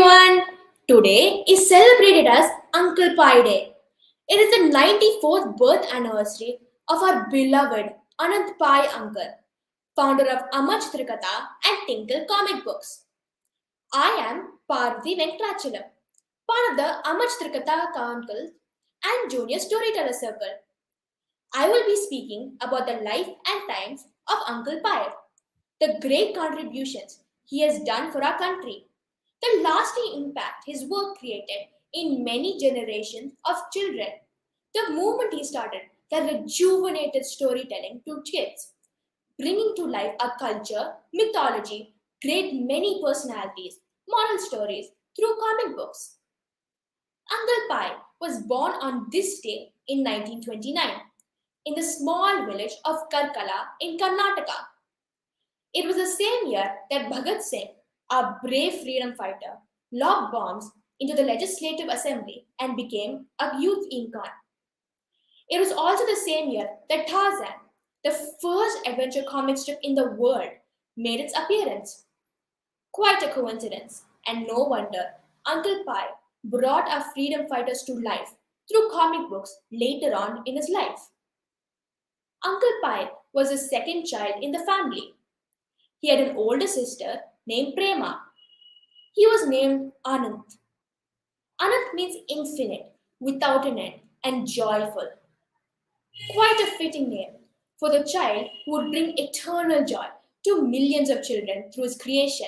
everyone! Today is celebrated as Uncle Pai Day. It is the 94th birth anniversary of our beloved Anant Pai uncle, founder of Amar Katha and Tinkle comic books. I am Parvati Venkatrachalam, part of the Amar Katha uncles and Junior Storyteller Circle. I will be speaking about the life and times of Uncle Pai, the great contributions he has done for our country, the lasting impact his work created in many generations of children, the movement he started that rejuvenated storytelling to kids, bringing to life a culture, mythology, great many personalities, moral stories through comic books. Uncle Pai was born on this day in 1929 in the small village of Karkala in Karnataka. It was the same year that Bhagat Singh, a brave freedom fighter, lobbed bombs into the Legislative Assembly and became a youth icon. It was also the same year that Tarzan, the first adventure comic strip in the world, made its appearance. Quite a coincidence, and no wonder Uncle Pai brought our freedom fighters to life through comic books later on in his life. Uncle Pai was the second child in the family. He had an older sister named Prema. He was named Anant. Anant means infinite, without an end, and joyful. Quite a fitting name for the child who would bring eternal joy to millions of children through his creation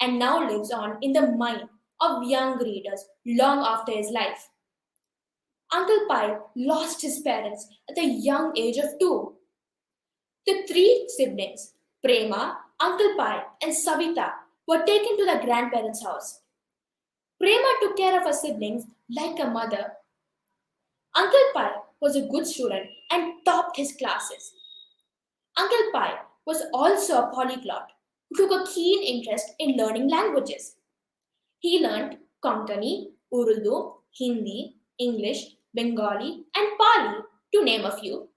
and now lives on in the mind of young readers long after his life. Uncle Pai lost his parents at the young age of 2. The three siblings, Prema, Uncle Pai, and Savita, were taken to the grandparents' house. Prema took care of her siblings like a mother. Uncle Pai was a good student and topped his classes. Uncle Pai was also a polyglot who took a keen interest in learning languages. He learned Konkani, Urdu, Hindi, English, Bengali, and Pali, to name a few.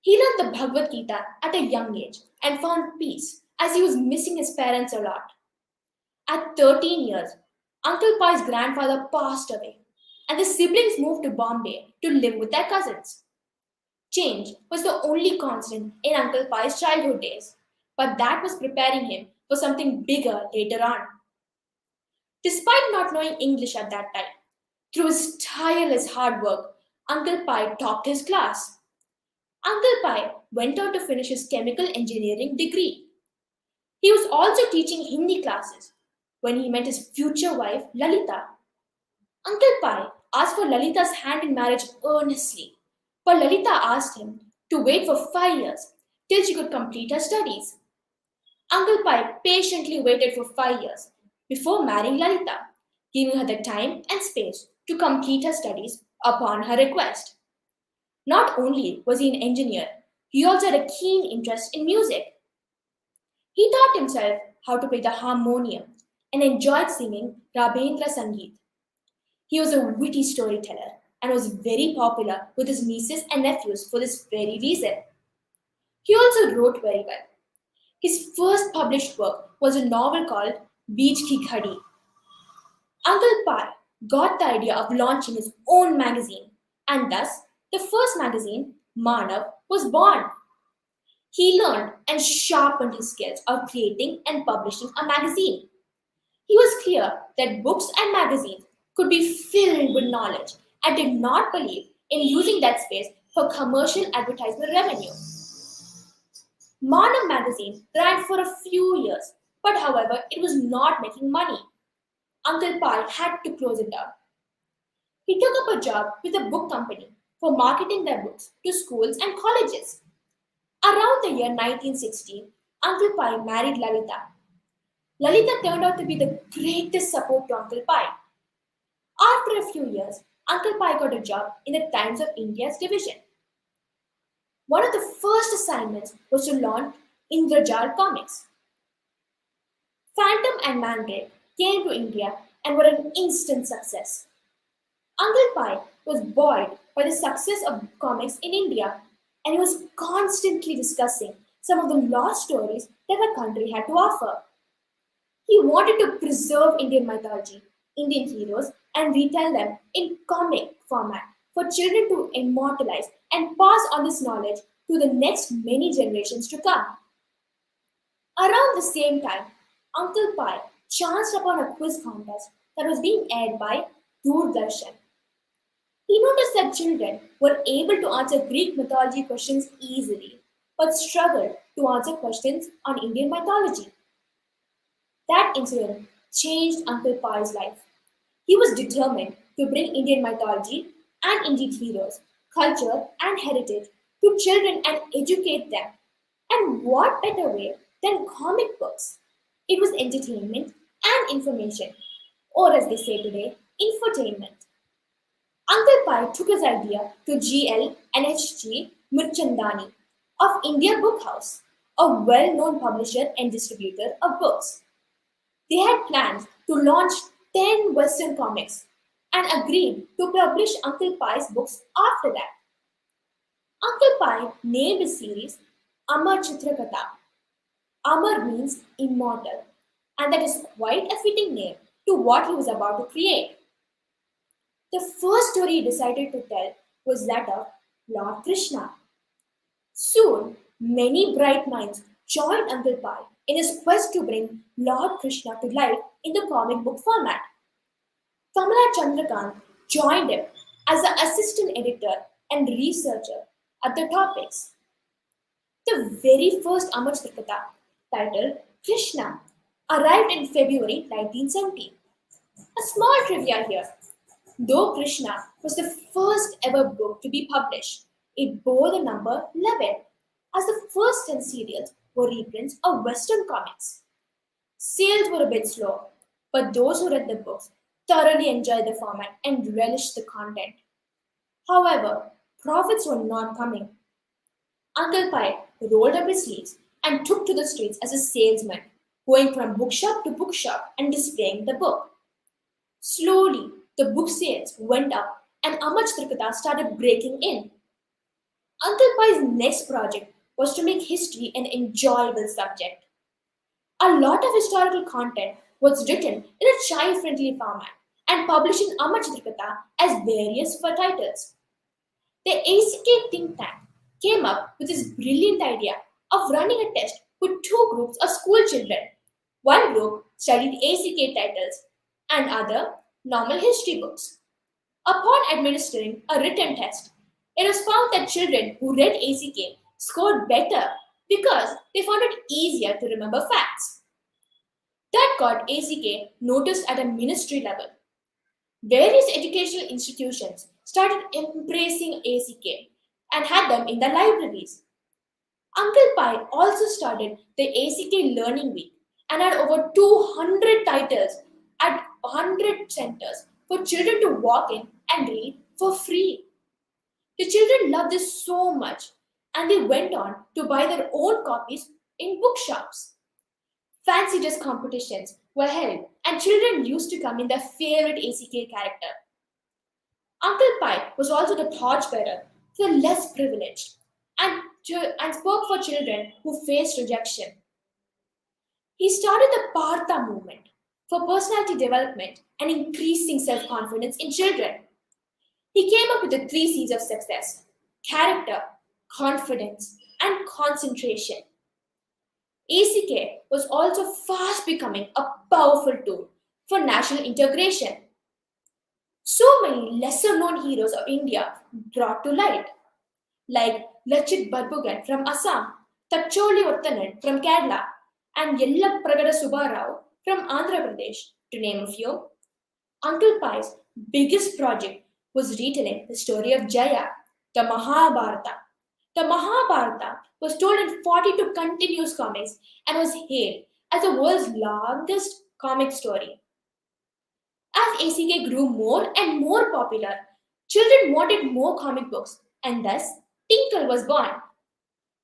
He learned the Bhagavad Gita at a young age and found peace as he was missing his parents a lot. At 13 years, Uncle Pai's grandfather passed away, and the siblings moved to Bombay to live with their cousins. Change was the only constant in Uncle Pai's childhood days, but that was preparing him for something bigger later on. Despite not knowing English at that time, through his tireless hard work, Uncle Pai topped his class. Uncle Pai went on to finish his chemical engineering degree. He was also teaching Hindi classes when he met his future wife Lalita. Uncle Pai asked for Lalita's hand in marriage earnestly, but Lalita asked him to wait for 5 years till she could complete her studies. Uncle Pai patiently waited for 5 years before marrying Lalita, giving her the time and space to complete her studies upon her request. Not only was he an engineer, he also had a keen interest in music. He taught himself how to play the harmonium and enjoyed singing Rabendra Sangeet. He was a witty storyteller and was very popular with his nieces and nephews for this very reason. He also wrote very well. His first published work was a novel called Beej Ki Ghadi. Uncle Pai got the idea of launching his own magazine, and thus the first magazine, Manav, was born. He learned and sharpened his skills of creating and publishing a magazine. He was clear that books and magazines could be filled with knowledge and did not believe in using that space for commercial advertisement revenue. Manav magazine ran for a few years, but however, it was not making money. Uncle Pai had to close it down. He took up a job with a book company for marketing their books to schools and colleges. Around the year 1960, Uncle Pai married Lalita. Lalita turned out to be the greatest support to Uncle Pai. After a few years, Uncle Pai got a job in the Times of India's division. One of the first assignments was to launch Indrajal comics. Phantom and Mandrake came to India and were an instant success. Uncle Pai was buoyed by the success of comics in India, and he was constantly discussing some of the lost stories that the country had to offer. He wanted to preserve Indian mythology, Indian heroes, and retell them in comic format for children to immortalize and pass on this knowledge to the next many generations to come. Around the same time, Uncle Pai chanced upon a quiz contest that was being aired by Doordarshan. He noticed that children were able to answer Greek mythology questions easily, but struggled to answer questions on Indian mythology. That incident changed Uncle Pai's life. He was determined to bring Indian mythology and Indian heroes, culture, and heritage to children and educate them. And what better way than comic books? It was entertainment and information, or as they say today, infotainment. Uncle Pai took his idea to GL and HG Murchandani of India Book House, a well known publisher and distributor of books. They had plans to launch 10 Western comics and agreed to publish Uncle Pai's books after that. Uncle Pai named his series Amar Katha. Amar means immortal, and that is quite a fitting name to what he was about to create. The first story he decided to tell was that of Lord Krishna. Soon, many bright minds joined Uncle Pai in his quest to bring Lord Krishna to life in the comic book format. Kamala Chandrakant joined him as the assistant editor and researcher at the topics. The very first Amar Katha, titled Krishna, arrived in February 1970. A small trivia here. Though Krishna was the first ever book to be published, it bore the number 11, as the first 10 serials were reprints of Western comics. Sales were a bit slow, but those who read the books thoroughly enjoyed the format and relished the content. However, profits were not coming. Uncle Pai rolled up his sleeves and took to the streets as a salesman, going from bookshop to bookshop and displaying the book. Slowly, the book sales went up and Amach Trikata started breaking in. Uncle Pai's next project was to make history an enjoyable subject. A lot of historical content was written in a child-friendly format and published in Amach Trikata as various titles. The ACK think tank came up with this brilliant idea of running a test with two groups of school children. One group studied ACK titles and other normal history books. Upon administering a written test, it was found that children who read ACK scored better because they found it easier to remember facts. That got ACK noticed at a ministry level. Various educational institutions started embracing ACK and had them in their libraries. Uncle Pai also started the ACK Learning Week and had over 200 titles at 100 centers for children to walk in and read for free. The children loved this so much and they went on to buy their own copies in bookshops. Fancy dress competitions were held and children used to come in their favorite ACK character. Uncle Pai was also the torchbearer for the less privileged and spoke for children who faced rejection. He started the Partha movement for personality development and increasing self confidence in children. He came up with the three C's of success: character, confidence, and concentration. ACK was also fast becoming a powerful tool for national integration. So many lesser known heroes of India brought to light, like Lachit Barbugan from Assam, Tacholi Uttanan from Kerala, and Yellapragada Subbarao from Andhra Pradesh, to name a few. Uncle Pai's biggest project was retelling the story of Jaya, the Mahabharata. The Mahabharata was told in 42 continuous comics and was hailed as the world's longest comic story. As ACK grew more and more popular, children wanted more comic books, and thus Tinkle was born.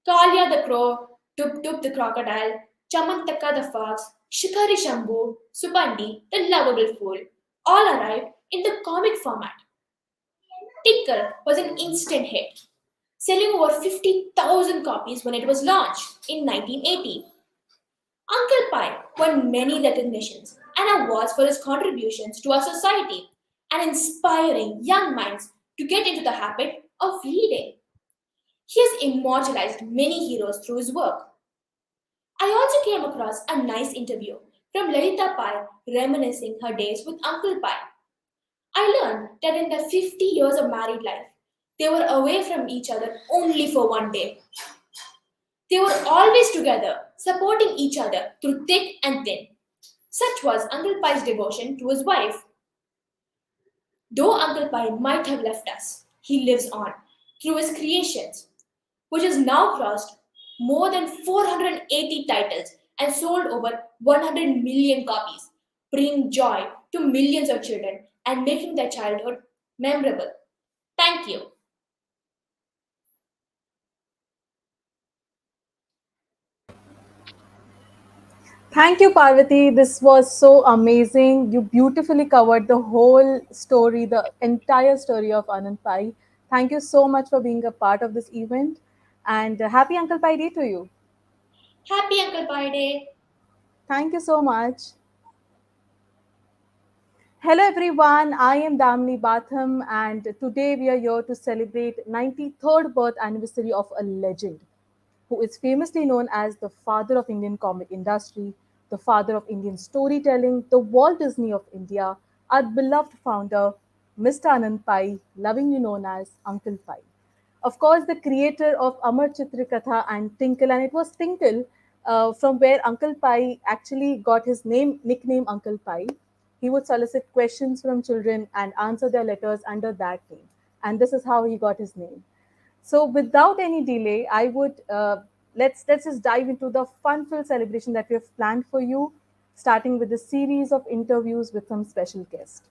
Kalia the crow, Tup Tup the crocodile, Chamantaka the fox, Shikari Shambhu, Supandi the lovable fool all arrived in the comic format. Tinkle was an instant hit, selling over 50,000 copies when it was launched in 1980. Uncle Pai won many recognitions and awards for his contributions to our society and inspiring young minds to get into the habit of reading. He has immortalized many heroes through his work. I also came across a nice interview from Lalit Pai reminiscing her days with Uncle Pai. I learned that in their 50 years of married life, they were away from each other only for one day. They were always together, supporting each other through thick and thin. Such was Uncle Pai's devotion to his wife. Though Uncle Pai might have left us, he lives on through his creations, which has now crossed more than 480 titles and sold over 100 million copies, bringing joy to millions of children and making their childhood memorable. Thank you. Thank you, Parvati. This was so amazing. You beautifully covered the whole story, the entire story of Anand Pai. Thank you so much for being a part of this event. And happy Uncle Pai Day to you. Happy Uncle Pai Day. Thank you so much. Hello everyone, I am Damni Batham and today we are here to celebrate 93rd birth anniversary of a legend who is famously known as the father of Indian comic industry, the father of Indian storytelling, the Walt Disney of India, our beloved founder, Mr. Anand Pai, lovingly known as Uncle Pai. Of course, the creator of Amar Chitra Katha and Tinkle, and it was Tinkle from where Uncle Pai actually got his nickname Uncle Pai. He would solicit questions from children and answer their letters under that name. And this is how he got his name. So, without any delay, I would let's just dive into the fun-filled celebration that we have planned for you, starting with a series of interviews with some special guests.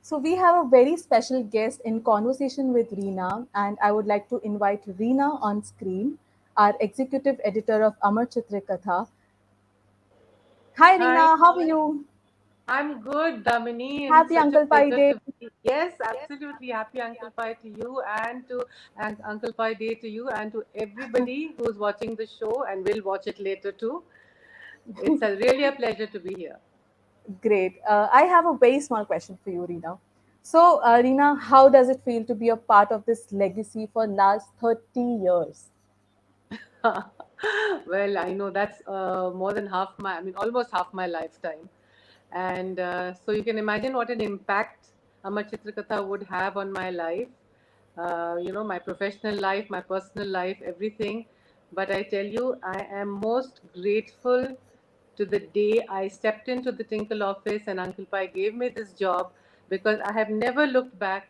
So we have a very special guest in conversation with Reena, and I would like to invite Reena on screen, our executive editor of Amar Chitra Katha. Hi Hi, Reena, how are you? I'm good, Damini, and it's Happy such a Uncle Pai pleasure Day. to be. Yes, absolutely. Happy Uncle Pie to you and Uncle Pie Day to you and to everybody who's watching the show and will watch it later too. It's really a pleasure to be here. Great. I have a very small question for you, Reena. So, Reena, how does it feel to be a part of this legacy for last 30 years? Well, I know that's more than almost half my lifetime. And so you can imagine what an impact Amar Chitrakatha would have on my life, my professional life, my personal life, everything. But I tell you, I am most grateful to the day I stepped into the Tinkle office and Uncle Pai gave me this job because I have never looked back.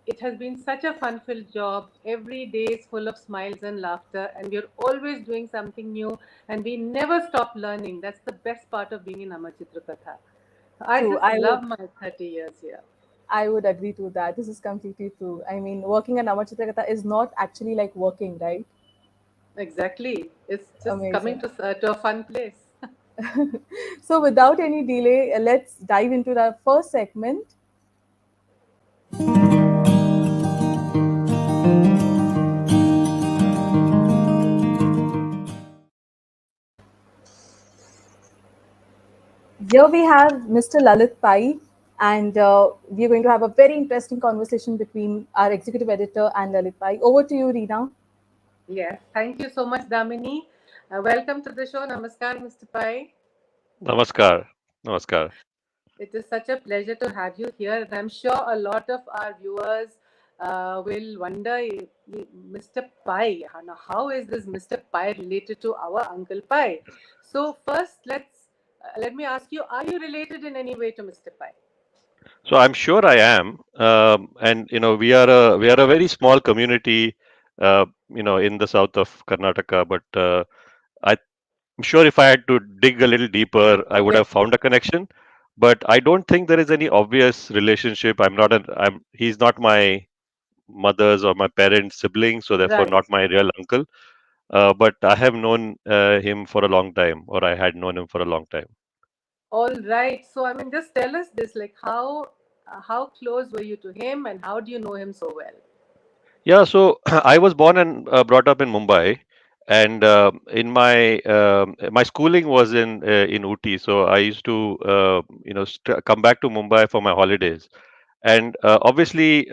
It has been such a fun filled job. Every day is full of smiles and laughter, and we're always doing something new, and we never stop learning. That's the best part of being in Amar Chitrakatha. I True. just love my 30 years here. I would agree to that. This is completely true. I mean, working at Namachitrakatha is not actually like working, right? Exactly. It's just coming Amazing. to a fun place. So, without any delay, let's dive into the first segment. Here we have Mr. Lalit Pai, and we are going to have a very interesting conversation between our executive editor and Lalit Pai. Over to you, Reena. Yes. Thank you so much, Damini. Welcome to the show. Namaskar, Mr. Pai. Namaskar. Namaskar. It is such a pleasure to have you here, and I'm sure a lot of our viewers will wonder, Mr. Pai, now how is this Mr. Pai related to our Uncle Pai? So first, let me ask you: are you related in any way to Mr. Pai? So I'm sure I am, and we are a very small community, in the south of Karnataka. But I'm sure if I had to dig a little deeper, I would Yes, have found a connection. But I don't think there is any obvious relationship. He's not my mother's or my parents' sibling, so therefore right. not my real uncle. But I have known him for a long time, or I had known him for a long time. All right. So, I mean, just tell us this, like how close were you to him, and how do you know him so well? Yeah, so I was born and brought up in Mumbai, and in my schooling was in Ooty. So I used to come back to Mumbai for my holidays, and obviously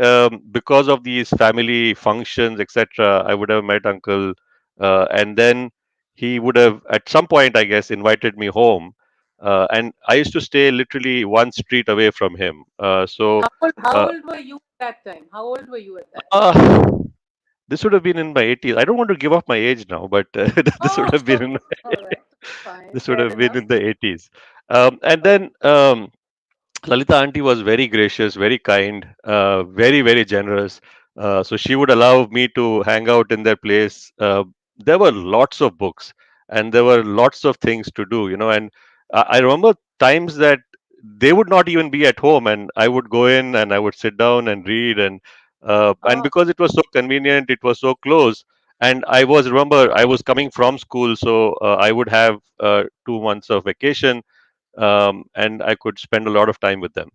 because of these family functions, etc., I would have met Uncle, and then he would have at some point, I guess, invited me home, and I used to stay literally one street away from him. How Uh, old were you at that time? How old were you at that time? uh, this would have been in my 80s. I don't want to give up my age now, but this would Oh, have been in, okay. All right. Fine. this would Fair have been enough. in the 80s. And Okay. then Lalita auntie was very gracious, very kind, very, very generous. So she would allow me to hang out in their place. There were lots of books and there were lots of things to do, and I remember times that they would not even be at home and I would go in and I would sit down and read and Oh, because it was so convenient, it was so close. And remember, I was coming from school, so I would have 2 months of vacation, and I could spend a lot of time with them.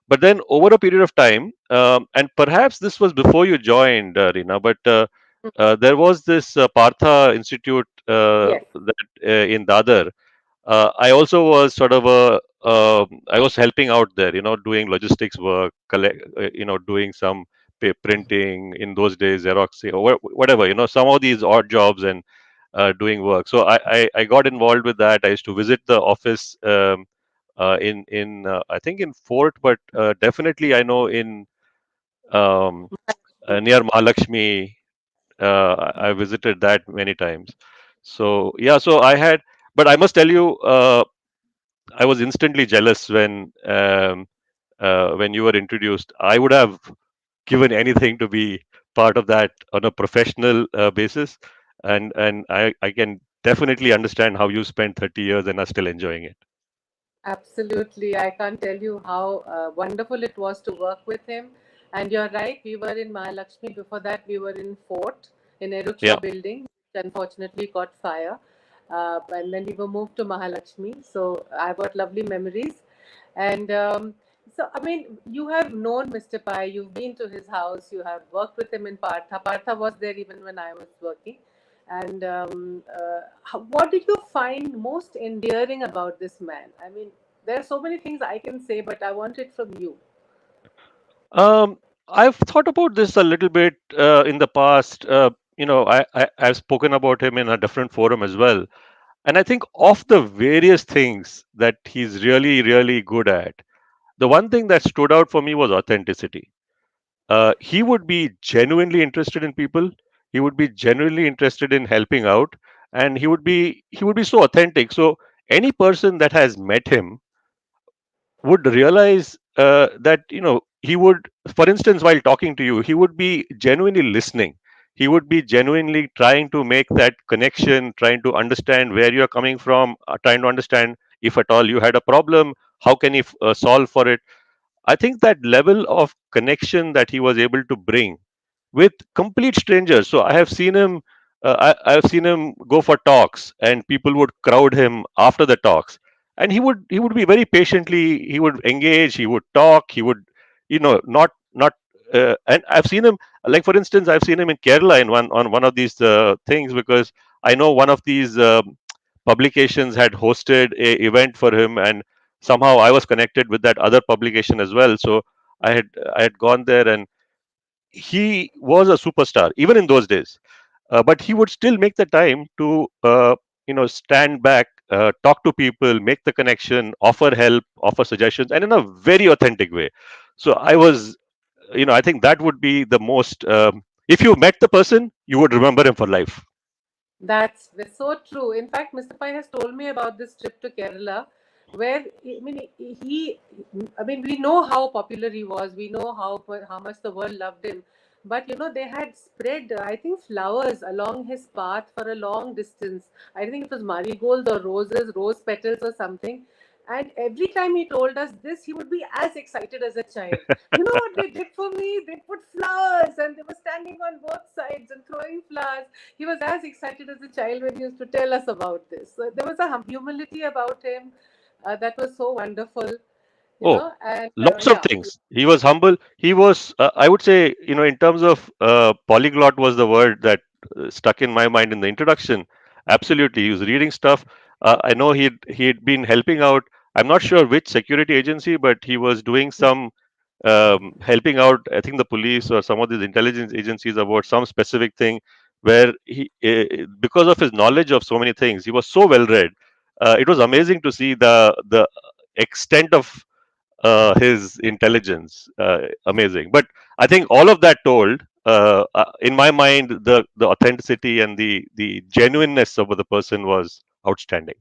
But then over a period of time, and perhaps this was before you joined, Reena, but there was this Partha Institute yes. in Dadar. I also was sort of I was helping out there, doing logistics work, doing some printing in those days, Xerox, whatever, some of these odd jobs and doing work. So I got involved with that. I used to visit the office in I think in Fort, but definitely I know in um, near Mahalakshmi. I visited that many times. So yeah, so but I must tell you, I was instantly jealous when you were introduced. I would have given anything to be part of that on a professional basis, and I can definitely understand how you spent 30 years and are still enjoying it. Absolutely. I can't tell you how wonderful it was to work with him. And you're right, we were in Mahalakshmi. Before that, we were in Fort in Yeah. Erucha building, which unfortunately caught fire. And then we were moved to Mahalakshmi. So I've got lovely memories. And so, I mean, you have known Mr. Pai, you've been to his house, you have worked with him in Partha. Partha was there even when I was working. And what did you find most endearing about this man? I mean, there are so many things I can say, but I want it from you. Um, I've thought about this a little bit in the past. I've spoken about him in a different forum as well. And I think of the various things that he's really, really good at, the one thing that stood out for me was authenticity. He would be genuinely interested in people. He would be genuinely interested in helping out, and he would be so authentic. So any person that has met him would realize that he would, for instance, while talking to you, he would be genuinely listening. He would be genuinely trying to make that connection, trying to understand where you're coming from, trying to understand if at all you had a problem, how can he solve for it. I think that level of connection that he was able to bring with complete strangers. So I have seen him. I have seen him go for talks, and people would crowd him after the talks, and he would be very patiently. He would engage. He would talk. He would, not. And I've seen him. Like for instance, I've seen him in Kerala in one of these things, because I know one of these publications had hosted a event for him, and somehow I was connected with that other publication as well. So I had gone there, and he was a superstar even in those days. But he would still make the time to stand back, talk to people, make the connection, offer help, offer suggestions, and in a very authentic way. So I think that would be the most, if you met the person, you would remember him for life. That's so true. In fact, Mr. Pai has told me about this trip to Kerala. where I mean, we know how popular he was. We know how much the world loved him. But they had spread, I think, flowers along his path for a long distance. I think it was marigolds or roses, rose petals or something. And every time he told us this, he would be as excited as a child. You know what they did for me? They put flowers and they were standing on both sides and throwing flowers. He was as excited as a child when he used to tell us about this. So there was a humility about him that was so wonderful, Oh, and lots of yeah. things. He was humble. He was, I would say, in terms of polyglot was the word that stuck in my mind in the introduction. Absolutely, he was reading stuff. I know he'd been helping out. I'm not sure which security agency, but he was doing some helping out. I think the police or some of these intelligence agencies about some specific thing where because of his knowledge of so many things, he was so well read. It was amazing to see the extent of his intelligence. Amazing. But I think all of that told, in my mind, the authenticity and the genuineness of the person was outstanding.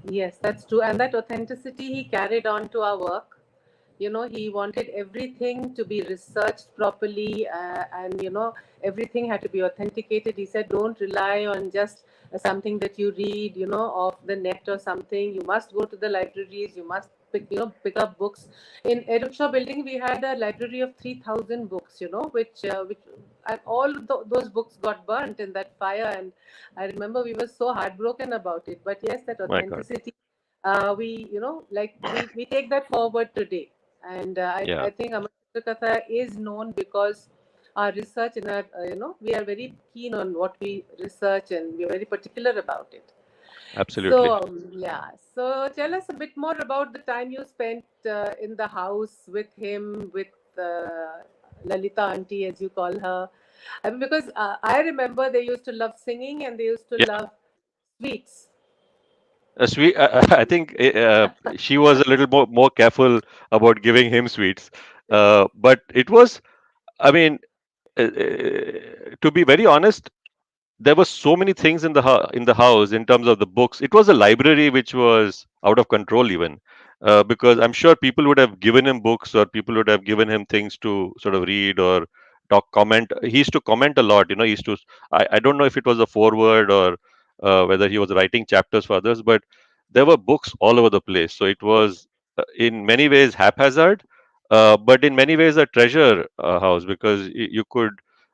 Yes, that's true. And that authenticity he carried on to our work. He wanted everything to be researched properly, and everything had to be authenticated. He said, don't rely on just something that you read, off the net or something. You must go to the libraries. You must pick up books. In Eruksha building, we had a library of 3,000 books, which and all those books got burnt in that fire. And I remember we were so heartbroken about it. But yes, that My God. authenticity, we take that forward today. And Yeah, I think Amar Katha is known because our research in our, we are very keen on what we research and we are very particular about it. absolutely. So, yeah. So, tell us a bit more about the time you spent in the house with him, with Lalita auntie, as you call her. I mean, because I remember they used to love singing and they used to Yeah. love sweets. Sweet. I think she was a little more careful about giving him sweets. But it was, I mean, to be very honest, there were so many things in the house in terms of the books. It was a library which was out of control even, because I'm sure people would have given him books or people would have given him things to sort of read or comment. He used to comment a lot. He used to. I don't know if it was a foreword or whether he was writing chapters for others, but there were books all over the place. So it was in many ways haphazard, but in many ways a treasure house because you could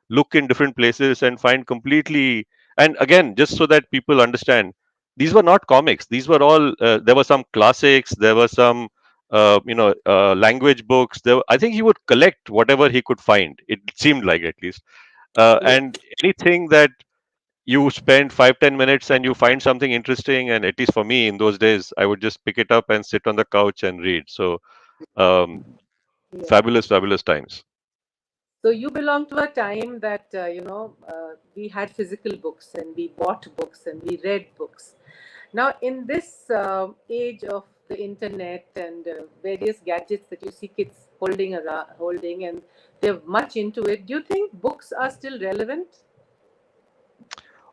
look in different places and find completely, and again, just so that people understand, these were not comics. These were all there were some classics, there were some language books. I think he would collect whatever he could find, it seemed like, at least, Yes. and anything that you spend 5-10 minutes and you find something interesting, and at least for me in those days, I would just pick it up and sit on the couch and read. So um, Yeah. fabulous times. So you belong to a time that we had physical books and we bought books and we read books. Now, in this age of the internet and various gadgets that you see kids holding, and they're much into it, do you think books are still relevant?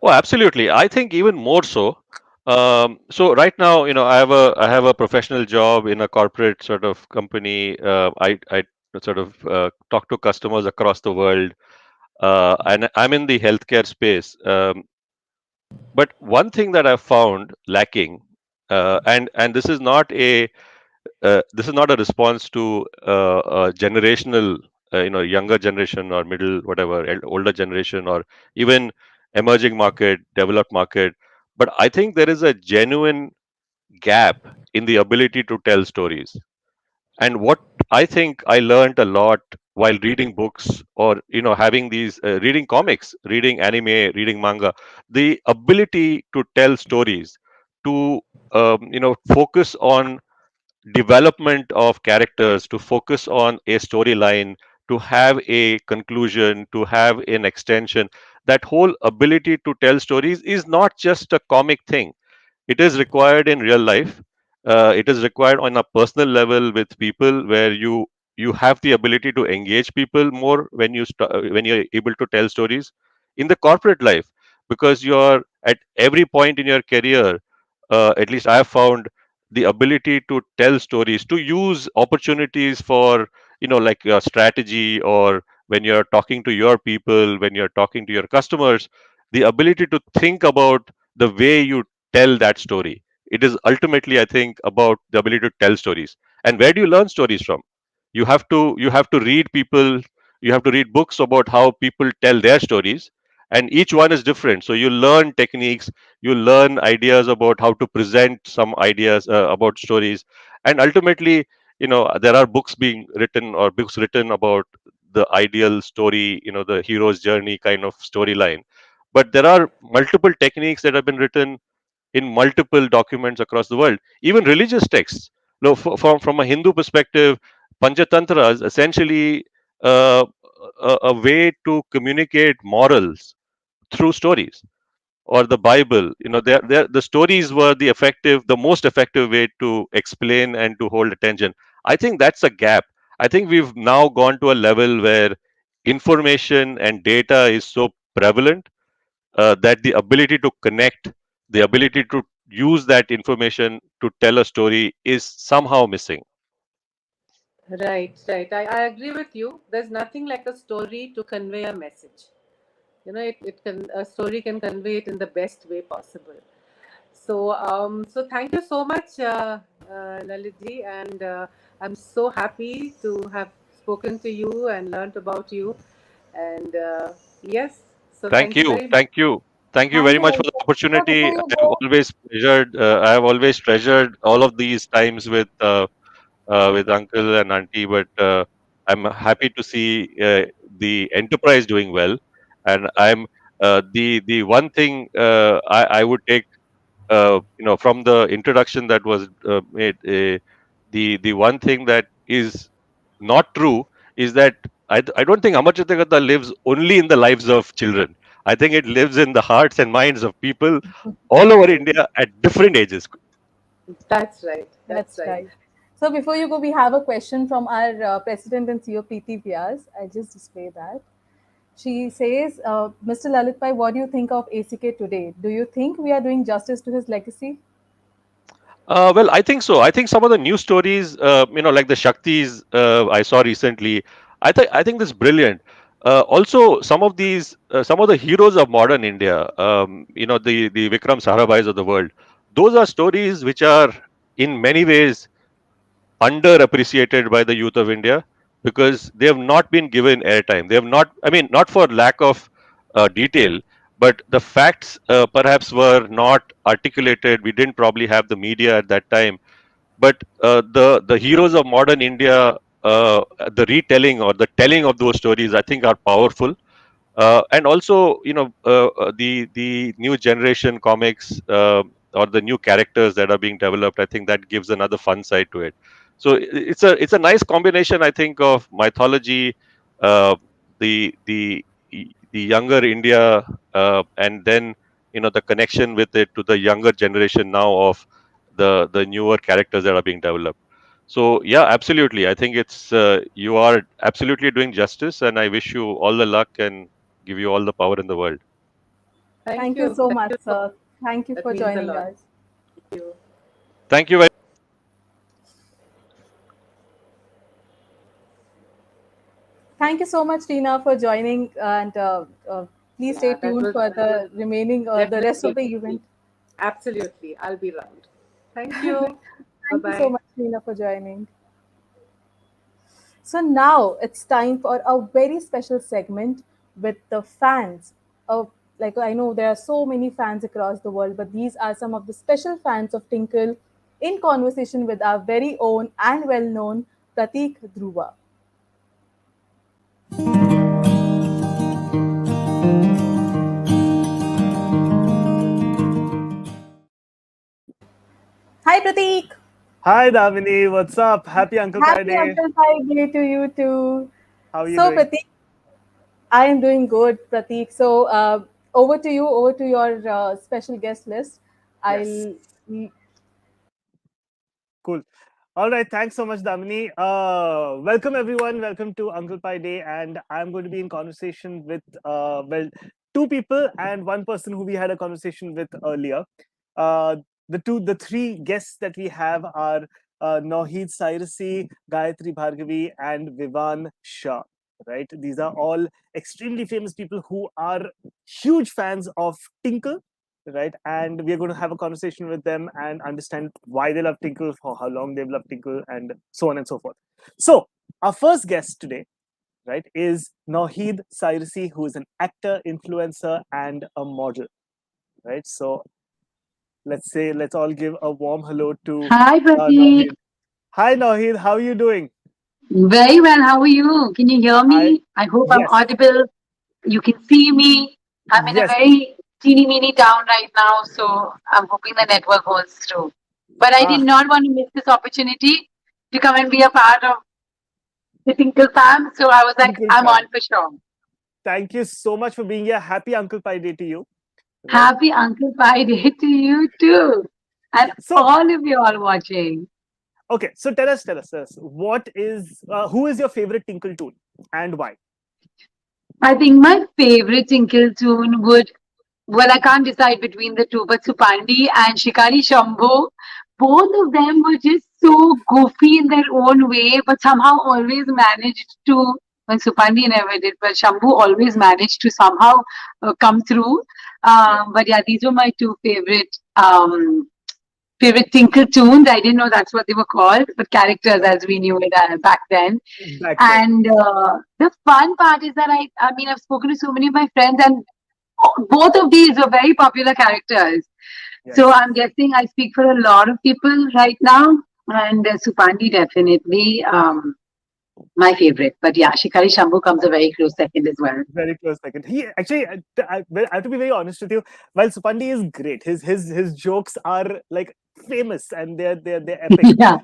Oh, absolutely. I think even more so. So right now, I have a professional job in a corporate sort of company. I sort of talk to customers across the world, and I'm in the healthcare space. But one thing that I've found lacking, and this is not a response to a generational, younger generation or middle, whatever, older generation, or even emerging market, developed market. But I think there is a genuine gap in the ability to tell stories. And what I think I learned a lot while reading books, or having these reading comics, reading anime, reading manga, the ability to tell stories, to focus on development of characters, to focus on a storyline, to have a conclusion, to have an extension. That whole ability to tell stories is not just a comic thing. It is required in real life. It is required on a personal level with people, where you have the ability to engage people more when when you're able to tell stories. In the corporate life, because you're at every point in your career, at least I have found the ability to tell stories, to use opportunities for, like your strategy, or when you're talking to your people, when you're talking to your customers, the ability to think about the way you tell that story. It is ultimately, I think, about the ability to tell stories. And where do you learn stories from? You have to read people, you have to read books about how people tell their stories, and each one is different. So you learn techniques, you learn ideas about how to present some ideas about stories. And ultimately, there are books being written, or books written about the ideal story, the hero's journey kind of storyline. But there are multiple techniques that have been written in multiple documents across the world, even religious texts. No, from a Hindu perspective, Panchatantra is essentially uh, a way to communicate morals through stories. Or the Bible, the stories were the most effective way to explain and to hold attention. I think that's a gap. I think we've now gone to a level where information and data is so prevalent that the ability to connect, the ability to use that information to tell a story is somehow missing. Right, right. I agree with you. There's nothing like a story to convey a message. It can, a story can convey it in the best way possible. So thank you so much, Lalitji, and I'm so happy to have spoken to you and learnt about you. And yes, so Thank thank you you. very much. Thank you. Thank you Thank very you, much for the Lalit. So opportunity. before you go, I have always treasured all of these times with uncle and auntie, but I'm happy to see the enterprise doing well. And I'm the one thing I would take from the introduction that was made, the one thing that is not true is that I don't think Amar Chitragatha lives only in the lives of children. I think it lives in the hearts and minds of people all over India at different ages. That's right. That's that's right. right. So before you go, we have a question from our President and CEO Preeti Vyas. I just display that. She says, Mr. Lalit Pai, what do you think of ACK today? Do you think we are doing justice to his legacy? Well, I think so. I think some of the news stories, like the Shaktis I saw recently, I think this is brilliant. Also, some of the heroes of modern India, the Vikram Sarabhais of the world, those are stories which are in many ways underappreciated by the youth of India, because they have not been given airtime. They have not, I mean, not for lack of detail, but the facts perhaps were not articulated. We didn't probably have the media at that time. But the heroes of modern India, the retelling or the telling of those stories, I think, are powerful. And also, the new generation comics, or the new characters that are being developed, I think that gives another fun side to it. So it's a nice combination, I think, of mythology, uh, the younger India, and then the connection with it to the younger generation now of the newer characters that are being developed. So yeah, absolutely. I think you are absolutely doing justice, and I wish you all the luck and give you all the power in the world. Thank Thank you you. so Thank much, you so sir. much. Thank you That for means a joining lot. us. Thank you. Thank you very Thank you so much, Tina, for joining. And please stay Yeah, that tuned was for the remaining, the rest of definitely, the event. absolutely. I'll be around. Thank you. Bye Thank you so bye. much, Tina, for joining. So now it's time for a very special segment with the fans. Like I know there are so many fans across the world, but these are some of the special fans of Tinkle in conversation with our very own and well-known Pratik Dhruva. Hi Pratik. Hi Davini, what's up? Happy Uncle Pai Happy Day. Uncle Pai Day to you too. How are you So doing? Pratik, I am doing good, Pratik. So over to you, over to your special guest list. Yes. I'll Cool. All right, thanks so much, Damini. Welcome everyone. Welcome to Uncle Pai Day, and I'm going to be in conversation with two people and one person who we had a conversation with earlier. the three guests that we have are Nauheed Cyrusy, Gayatri Bhargavi, and Vivan Shah. Right, these are all extremely famous people who are huge fans of Tinkle. Right, and we are going to have a conversation with them and understand why they love Tinkle, for how long they've loved Tinkle, and so on and so forth. So, our first guest today, right, is Nauheed Cyrusy, who is an actor, influencer, and a model. Right, so let's all give a warm hello to Hi, Pratik. Nauheed. Hi, Nauheed. How are you doing? Very well. How are you? Can you hear I me? I hope I'm Yes, audible. You can see me. I'm in a yes. very teeny meeny town right now, so I'm hoping the network holds through. But I did Ah, not want to miss this opportunity to come and be a part of the Tinkle fam, so I was like, Tinkle I'm fan. on for sure. Thank you so much for being here. Happy Uncle Pi Day to you. Right. Happy Uncle Pai Day to you too, and So, all of you all watching. okay. So tell us, what is who is your favorite Tinkle tune and why? I think my favorite Tinkle tune would, well, I can't decide between the two, but Supandi and Shikari Shambhu, both of them were just so goofy in their own way, but somehow always managed to. Well, Supandi never did, but Shambhu always managed to somehow come through. Right. But yeah, these were my two favorite Tinkle tunes. I didn't know that's what they were called, but characters Right. as we knew it back then. Back then. And the fun part is that I mean, I've spoken to so many of my friends, and both of these are very popular characters. So Yes. I'm guessing I speak for a lot of people right now, and Supandi definitely my favorite. But yeah, Shikari Shambhu comes a very close second as well. Very close second. He actually, well, I have to be very honest with you. While Supandi is great, his jokes are like famous and they're epic. Yeah,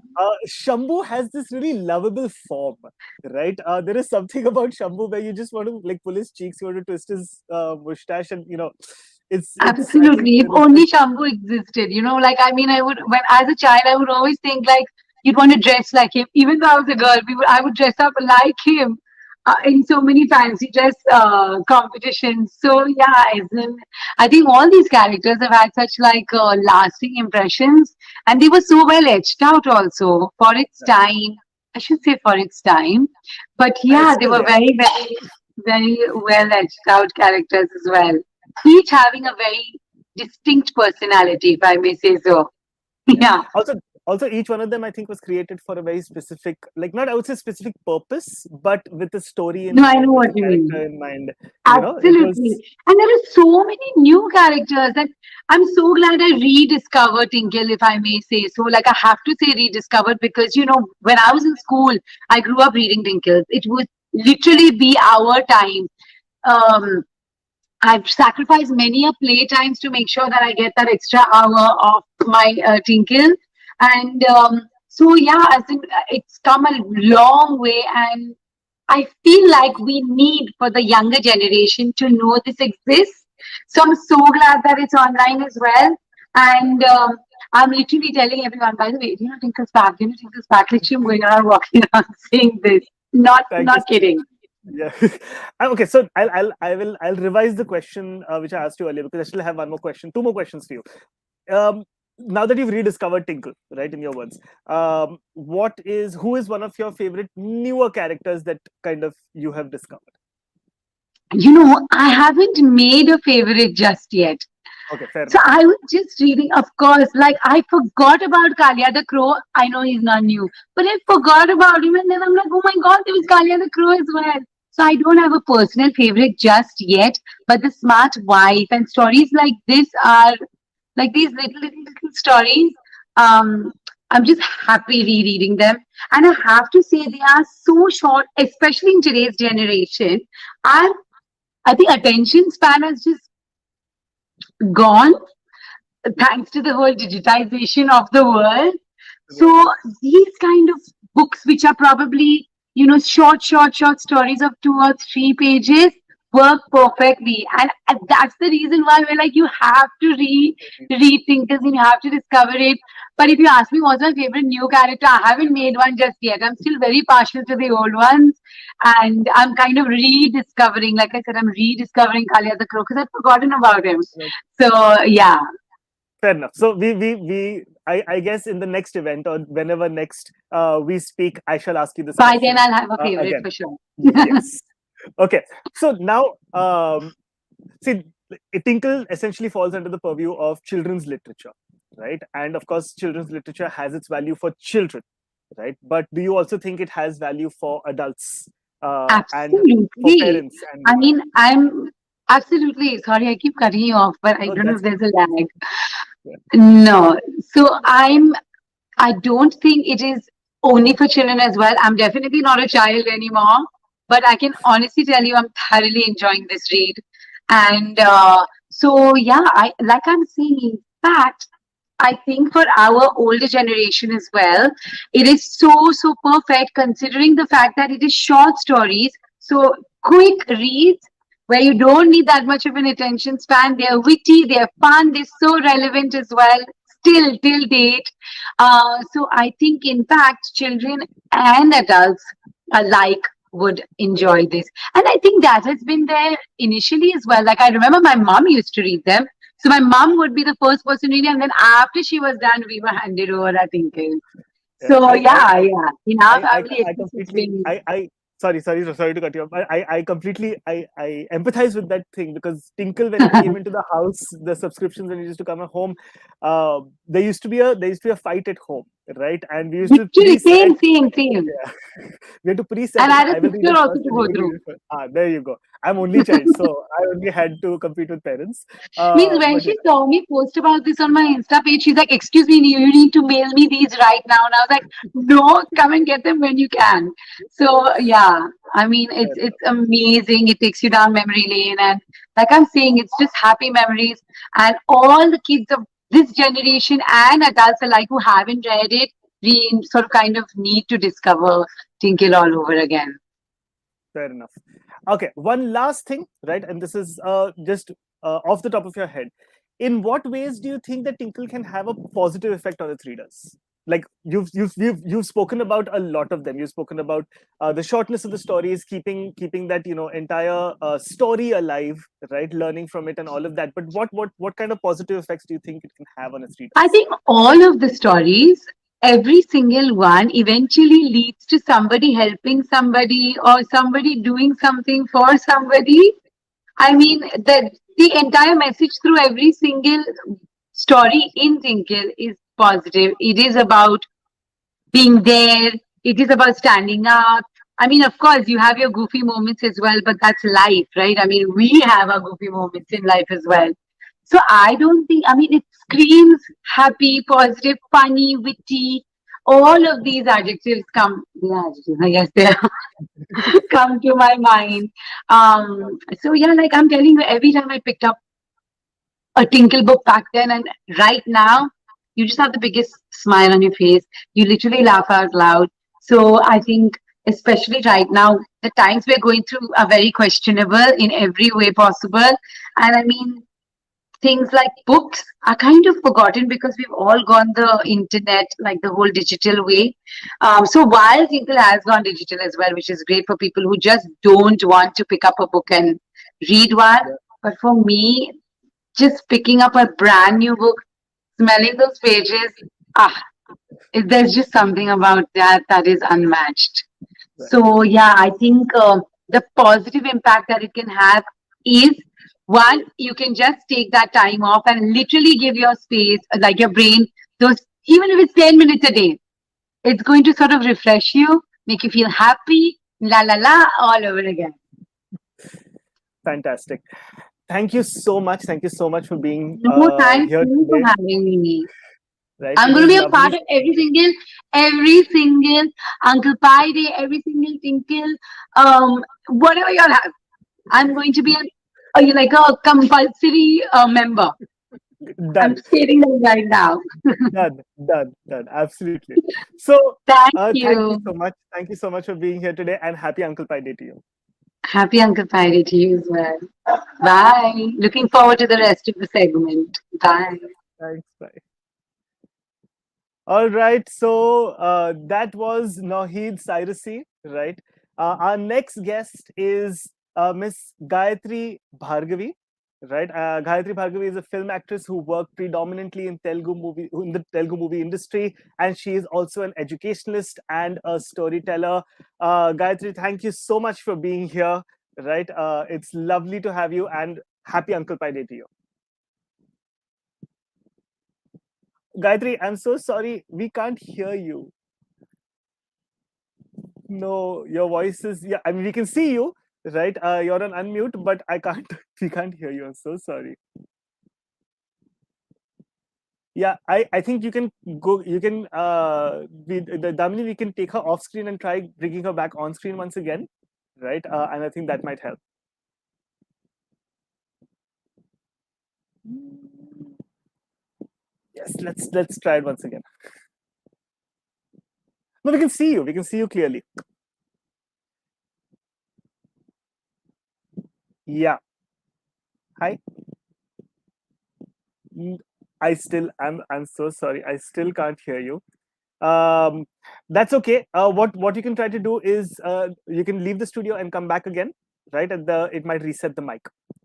Shambhu has this really lovable form, right? There is something about Shambhu where you just want to like pull his cheeks, you want to twist his mustache, and it's I think absolutely. If there is this only Shambhu existed, like I mean, I would when as a child I would always think like you'd want to dress like him. Even though I was a girl, I would dress up like him in so many fancy dress competitions. So yeah, I think all these characters have had such like lasting impressions, and they were so well etched out also for its right. time. I should say for its time, but And it's yeah, they still were there. very, very, very well etched out characters as well. Each having a very distinct personality, if I may say so. Yeah. Yeah, Also, each one of them I think was created for a very specific, like not I would say specific purpose, but with a story in no, I know mind, with what a you character mean. in mind. It Absolutely. was And there are so many new characters that I'm so glad I rediscovered Tinkle, if I may say so. Like, I have to say rediscovered because, when I was in school, I grew up reading Tinkle. It would literally be our time. Um, I've sacrificed many a playtimes to make sure that I get that extra hour of my Tinkle. And so, yeah, as in, it's come a long way. And I feel like we need for the younger generation to know this exists. So I'm so glad that it's online as well. And I'm literally telling everyone, by the way, Tinkle's back, Tinkle's back. Literally, I'm going around walking around saying this. Not, thank you not so much. kidding. Yeah. Okay, so I'll revise the question which I asked you earlier because I still have one more question, two more questions for you. Now that you've rediscovered Tinkle, right, in your words, who is one of your favorite newer characters that kind of you have discovered? I haven't made a favorite just yet. Okay, fair So enough. I was just reading, of course, like I forgot about Kalia the Crow. I know he's not new, but I forgot about him. And then I'm like, oh my God, there was Kalia the Crow as well. So I don't have a personal favorite just yet, but the smart wife and stories like this are like these little stories. Um, I'm just happy rereading them. And I have to say, they are so short, especially in today's generation. And I think attention span has just gone thanks to the whole digitization of the world. Right. So these kind of books, which are probably, short stories of 2 or 3 pages, work perfectly. And that's the reason why we're like, you have to read Thinkers and you have to discover it. But if you ask me what's my favorite new character, I haven't made one just yet. I'm still very partial to the old ones. And I'm kind of rediscovering, like I said, I'm rediscovering Kalia the Crow because I'd forgotten about him. Right. So, yeah. Fair enough. So I guess in the next event or whenever next we speak, I shall ask you this By then, question I'll have a favorite again. for sure. Yes. Okay. So now, see, Tinkle essentially falls under the purview of children's literature, right? And of course, children's literature has its value for children, right? But do you also think it has value for adults and for Absolutely. parents? And I mean, I'm absolutely sorry, I keep cutting you off, but I no, don't know if that's there's a lag. yeah, No. So I don't think it is only for children as well. I'm definitely not a child anymore, but I can honestly tell you I'm thoroughly enjoying this read. And so, yeah, like I'm saying, in fact, I think for our older generation as well, it is so perfect considering the fact that it is short stories, so quick reads where you don't need that much of an attention span. They're witty, they're fun, they're so relevant as well, still till date. So I think, in fact, children and adults alike would enjoy this. And I think that has been there initially as well. Like I remember my mom used to read them. So my mom would be the first person reading, and then after she was done, we were handed over at Tinkle. yeah. So yeah, yeah. In our family, at I least it's completely, been sorry to cut you off. I completely, I empathize with that thing because Tinkle, when it came into the house, the subscriptions when it used to come at home, there used to be a fight at home, right? And we used to literally preset. same. Yeah. We had to preset And I it. had a I will read sister it also first, to and you go will read through. it first. There you go. I'm only child, so I only had to compete with parents. Means when But she yeah, saw me post about this on my Insta page, she's like, "Excuse me, you need to mail me these right now." And I was like, "No, come and get them when you can." So yeah, I mean, fair it's enough. amazing. It takes you down memory lane, and like I'm saying, it's just happy memories. And all the kids of this generation and adults alike who haven't read it, we sort of kind of need to discover Tinkle all over again. Fair enough. Okay, one last thing, right? And this is just off the top of your head. In what ways do you think that Tinkle can have a positive effect on its readers? Like you've spoken about a lot of them. You've spoken about the shortness of the stories, keeping that entire story alive, right? Learning from it and all of that. But what kind of positive effects do you think it can have on its I readers? think all of the stories, every single one eventually leads to somebody helping somebody or somebody doing something for somebody. I mean, the entire message through every single story in Tinkle is positive. It is about being there. It is about standing up. I mean, of course, you have your goofy moments as well, but that's life, right? I mean, we have our goofy moments in life as well. So I don't think, I mean, it screams happy, positive, funny, witty. All of these adjectives come, yeah, adjectives, I guess they come to my mind. So yeah, like I'm telling you, every time I picked up a Tinkle book back then, and right now, you just have the biggest smile on your face. You literally laugh out loud. So I think, especially right now, the times we're going through are very questionable in every way possible. And I mean, things like books are kind of forgotten because we've all gone the internet, like the whole digital way. So while Tinkle has gone digital as well, which is great for people who just don't want to pick up a book and read one. Yeah, But for me, just picking up a brand new book, smelling those pages, ah, there's just something about that that is unmatched. right. So yeah, I think the positive impact that it can have is one, you can just take that time off and literally give your space, like your brain, those even if it's 10 minutes a day, it's going to sort of refresh you, make you feel happy, la la la, all over again. Fantastic. Thank you so much. Thank you so much for being No, thanks here you for today. having me. Right, I'm it going to was be a part lovely. of every single Uncle Pi Day, every single Tinkle, whatever you all have. I'm going to be like a compulsory member. I'm Done. stating that right now. Done. Absolutely. So, Thank thank you you. so much. Thank you so much for being here today, and happy Uncle Pi Day to you. Happy Uncle Pi Day to you as well. Bye. Looking forward to the rest of the segment. Bye. Thanks. Bye. All right. So that was Naheed Cyrusy, right? Our next guest is Miss Gayatri Bhargavi. right? Gayatri Bhargavi is a film actress who worked predominantly in the Telugu movie industry, and she is also an educationalist and a storyteller. Gayatri, thank you so much for being here, right? It's lovely to have you, and happy Uncle Pai Day to you. Gayatri, I'm so sorry, we can't hear you. No, your voice is, yeah, I mean, we can see you, right? You're on unmute, but I can't, we can't hear you. I'm so sorry. Yeah, I think you can go, you can, Damini, we can take her off screen and try bringing her back on screen once again, right? And I think that might help. Yes, let's try it once again. No, we can see you clearly. Yeah. Hi. I'm so sorry. I still can't hear you. That's okay. What you can try to do is you can leave the studio and come back again, right? At the it might reset the mic.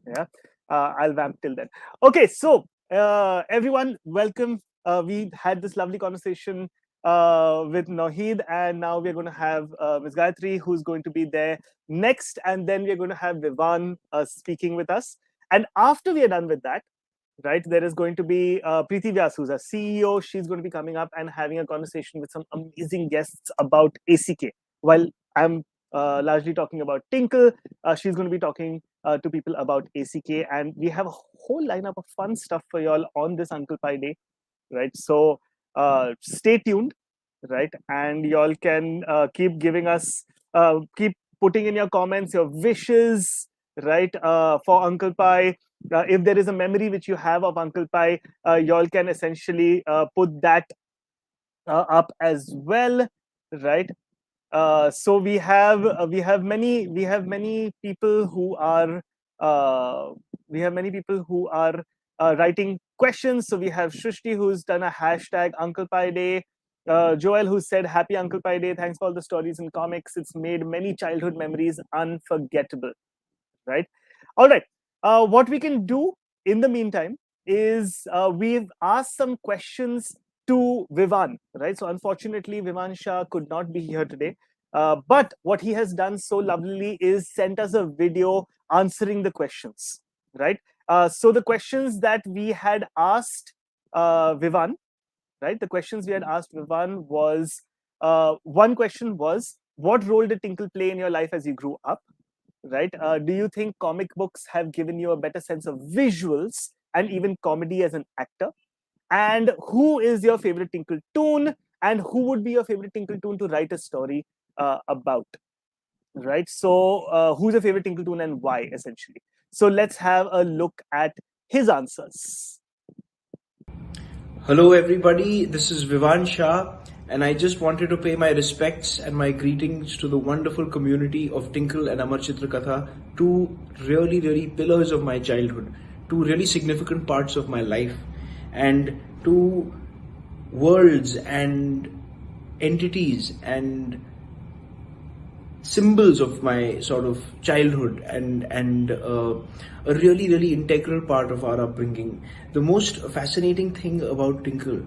Yeah. I'll vamp till then. Okay, so everyone, welcome. We had this lovely conversation with Naheed, and now we're going to have Ms. Gayatri, who's going to be there next, and then we're going to have Vivan speaking with us. And after we are done with that, right, there is going to be Preeti Vyas, who's our CEO. She's going to be coming up and having a conversation with some amazing guests about ACK. While I'm largely talking about Tinkle, she's going to be talking to people about ACK. And we have a whole lineup of fun stuff for y'all on this Uncle Pai Day, right? So stay tuned, right? And y'all can keep giving us, keep putting in your comments, your wishes, right, for Uncle Pai. If there is a memory which you have of Uncle Pai, y'all can essentially put that up as well, right? So we have many people who are writing questions. So we have Shrishti, who's done a hashtag Uncle Pai Day. Joel, who said happy Uncle Pai Day, thanks for all the stories and comics. It's made many childhood memories unforgettable, right? All right. What we can do in the meantime is we've asked some questions to Vivan, right? So unfortunately, Vivan Shah could not be here today. But what he has done so lovely is sent us a video answering the questions, right? So the questions that we had asked Vivan, right? The questions we had asked Vivan was, one question was, what role did Tinkle play in your life as you grew up? Right? Do you think comic books have given you a better sense of visuals and even comedy as an actor? And who is your favorite Tinkle toon? And who would be your favorite Tinkle toon to write a story about? Right? So, who's your favorite Tinkle toon and why, essentially? So, let's have a look at his answers. Hello, everybody. This is Vivan Shah, and I just wanted to pay my respects and my greetings to the wonderful community of Tinkle and Amar Chitra Katha, two really pillars of my childhood, two really significant parts of my life, and two worlds and entities and symbols of my sort of childhood, and a really integral part of our upbringing. The most fascinating thing about Tinkle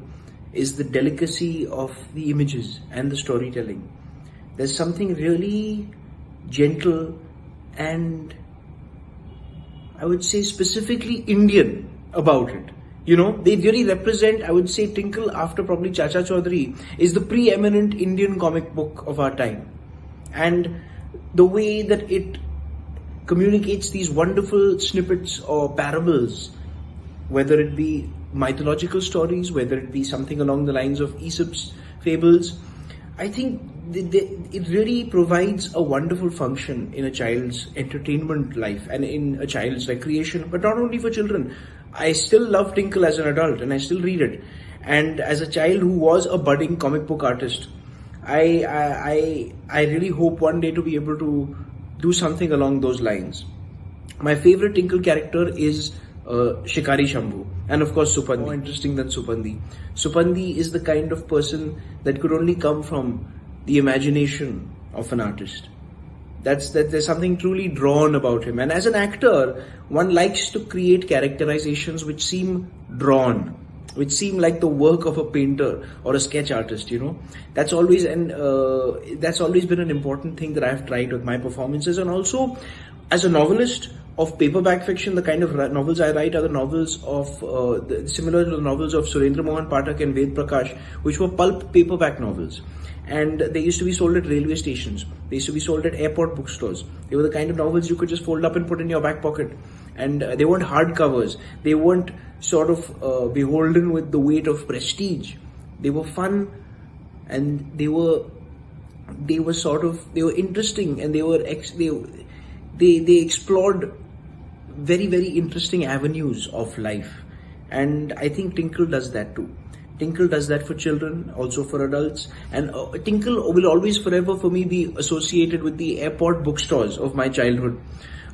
is the delicacy of the images and the storytelling. There's something really gentle and, I would say, specifically Indian about it. You know, they really represent, I would say, Tinkle, after probably Chacha Chaudhary, is the preeminent Indian comic book of our time. And the way that it communicates these wonderful snippets or parables, whether it be mythological stories, whether it be something along the lines of Aesop's fables, I think it really provides a wonderful function in a child's entertainment life and in a child's recreation, but not only for children. I still love Tinkle as an adult and I still read it. And as a child who was a budding comic book artist, I really hope one day to be able to do something along those lines. My favorite Tinkle character is Shikari Shambhu, and of course Supandi. More interesting than Supandi. Supandi is the kind of person that could only come from the imagination of an artist. That there's something truly drawn about him. And as an actor, one likes to create characterizations which seem drawn, which seem like the work of a painter or a sketch artist. That's always been an important thing that I've tried with my performances. And also, as a novelist of paperback fiction, the kind of novels I write are the novels of similar to the novels of Surendra Mohan Pathak and Ved Prakash, which were pulp paperback novels. And they used to be sold at railway stations. They used to be sold at airport bookstores. They were the kind of novels you could just fold up and put in your back pocket. And they weren't hardcovers. They weren't sort of beholden with the weight of prestige. They were fun, and they were interesting, and they explored very, very interesting avenues of life. And I think Tinkle does that too. Tinkle does that for children, also for adults. And Tinkle will always forever for me be associated with the airport bookstores of my childhood.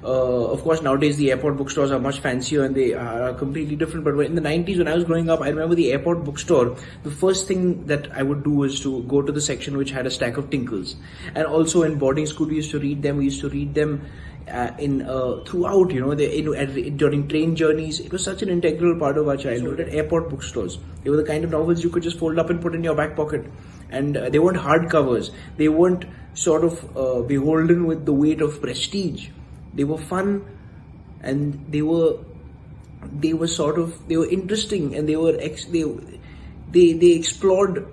Of course, nowadays the airport bookstores are much fancier and they are completely different. But in the 90s, when I was growing up, I remember the airport bookstore. The first thing that I would do was to go to the section which had a stack of Tinkles. And also in boarding school, we used to read them. We used to read them throughout, during train journeys. It was such an integral part of our childhood. At airport bookstores, they were the kind of novels you could just fold up and put in your back pocket. And they weren't hardcovers. They weren't sort of beholden with the weight of prestige. They were fun, and they were interesting, and they explored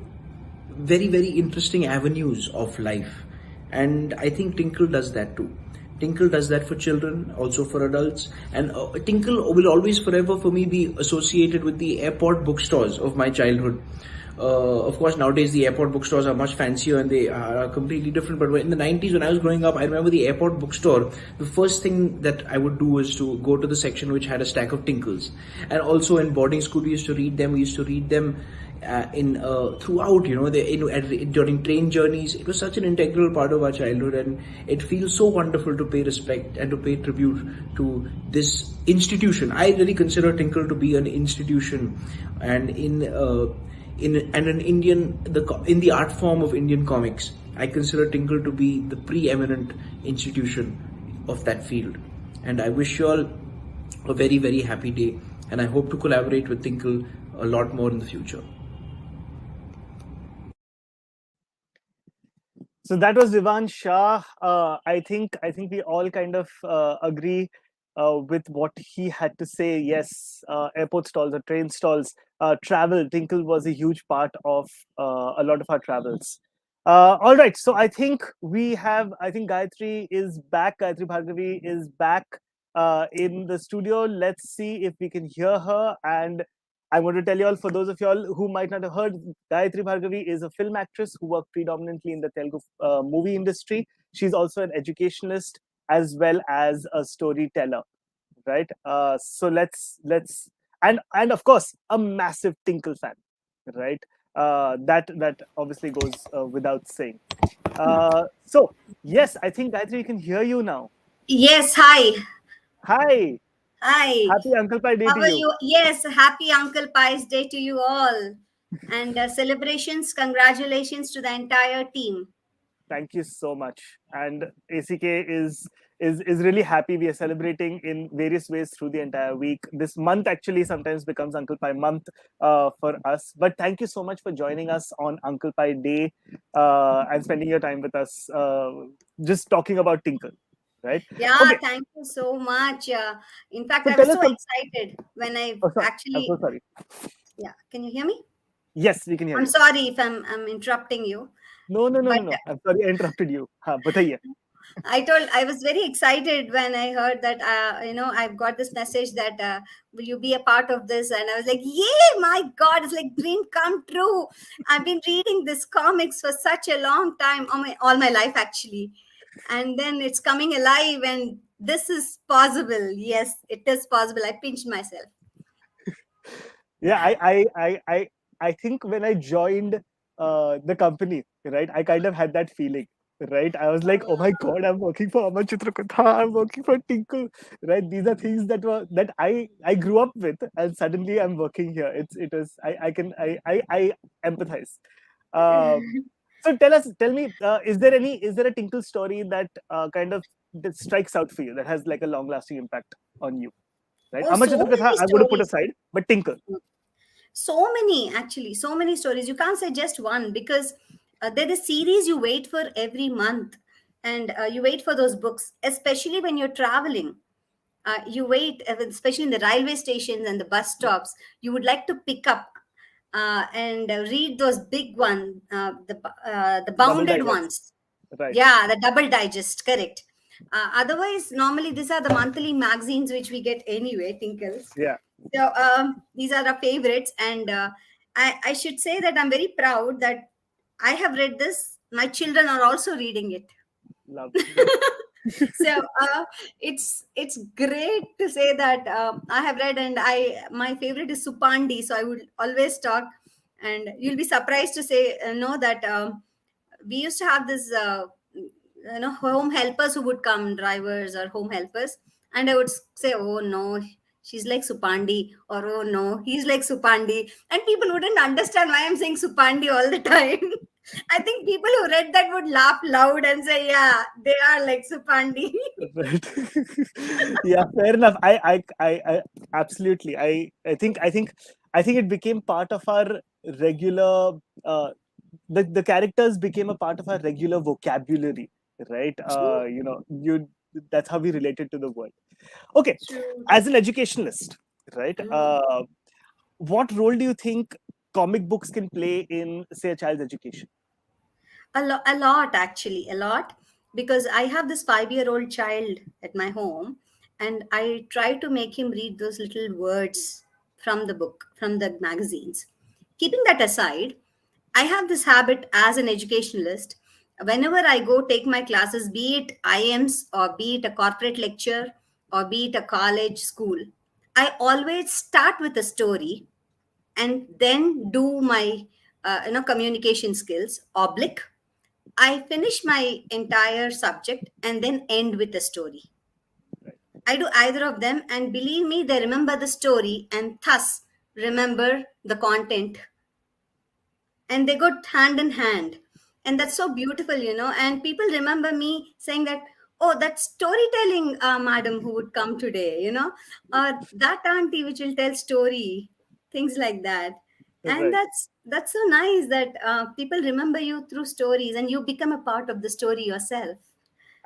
very, very interesting avenues of life. And I think Tinkle does that too. Tinkle does that for children, also for adults. And Tinkle will always forever for me be associated with the airport bookstores of my childhood. Of course, nowadays the airport bookstores are much fancier and they are completely different. But in the 90s, when I was growing up, I remember the airport bookstore. The first thing that I would do was to go to the section which had a stack of Tinkles. And also in boarding school, we used to read them. We used to read them throughout, during train journeys. It was such an integral part of our childhood, and it feels so wonderful to pay respect and to pay tribute to this institution. I really consider Tinkle to be an institution, and in the art form of Indian comics, I consider Tinkle to be the preeminent institution of that field. And I wish you all a very, very happy day, and I hope to collaborate with Tinkle a lot more in the future. So that was Vivan Shah. I think we all kind of agree with what he had to say. Yes, airport stalls or train stalls, travel. Tinkle was a huge part of a lot of our travels. All right, so I think Gayatri is back. Gayatri Bhargavi is back in the studio. Let's see if we can hear her. And I want to tell you all, for those of you all who might not have heard, Gayatri Bhargavi is a film actress who worked predominantly in the Telugu movie industry. She's also an educationalist as well as a storyteller, right? So let's and of course a massive Tinkle fan, right? That obviously goes without saying. So yes, I think Gayatri can hear you now. Yes, hi. Hi. Hi. Happy Uncle Pai Day How to are you. you? Yes, happy Uncle Pai's Day to you all. And celebrations, congratulations to the entire team. Thank you so much. And ACK is really happy. We are celebrating in various ways through the entire week. This month actually sometimes becomes Uncle Pai month for us. But thank you so much for joining us on Uncle Pai Day and spending your time with us, just talking about Tinkle. Right? Yeah, okay. Thank you so much. In fact, So I was so excited when I actually. I'm so sorry. Yeah, can you hear me? Yes, we can hear you. I'm sorry if I'm interrupting you. No. I'm sorry I interrupted you. Bataiye. I was very excited when I heard that, I've got this message that will you be a part of this? And I was like, yay, my God, it's like dream come true. I've been reading this comics for such a long time, all my life actually. And then it's coming alive and this is possible. Yes, it is possible. I pinched myself. Yeah, I think when I joined the company, right, I kind of had that feeling, right? I was like, oh my God, I'm working for Amar Katha, I'm working for Tinkle, right? These are things that I grew up with, and suddenly I'm working here. I empathize. So tell me, is there a Tinkle story that kind of that strikes out for you that has like a long lasting impact on you? Right, Oh, Amar so Katha, many I'm going to put stories. aside, but Tinkle. So many, actually, so many stories. You can't say just one because they're the series you wait for every month, and you wait for those books, especially when you're traveling. You wait, especially in the railway stations and the bus stops. You would like to pick up and read those big ones, the Double bounded digest. ones. Right. Yeah, the double digest, correct. Otherwise, normally these are the monthly magazines which we get anyway, Tinkles. Yeah. So these are the favorites, and I should say that I'm very proud that I have read this. My children are also reading it. Lovely. So it's great to say that I have read, and I my favorite is Supandi. So I would always talk, and you'll be surprised to say know that we used to have this home helpers who would come, drivers or home helpers, and I would say, oh no, she's like Supandi, or oh no, he's like Supandi, and people wouldn't understand why I'm saying Supandi all the time. I think people who read that would laugh loud and say, yeah, they are like Supandi. Right. Yeah, fair enough. I absolutely. I think it became part of our regular. The characters became a part of our regular vocabulary, right? True, You that's how we related to the world. Okay, true, as true. an educationalist, right? What role do you think comic books can play in, say, a child's education? A lot, actually, a lot, because I have this 5 year old child at my home, and I try to make him read those little words from the book, from the magazines. Keeping that aside, I have this habit as an educationalist. Whenever I go take my classes, be it IMs or be it a corporate lecture or be it a college school, I always start with a story and then do my communication skills oblique. I finish my entire subject and then end with a story. I do either of them, and believe me, they remember the story and thus remember the content, and they go hand in hand. And that's so beautiful, and people remember me saying that, oh, that storytelling madam who would come today, or that auntie which will tell story, things like that. And Right. that's so nice that people remember you through stories and you become a part of the story yourself.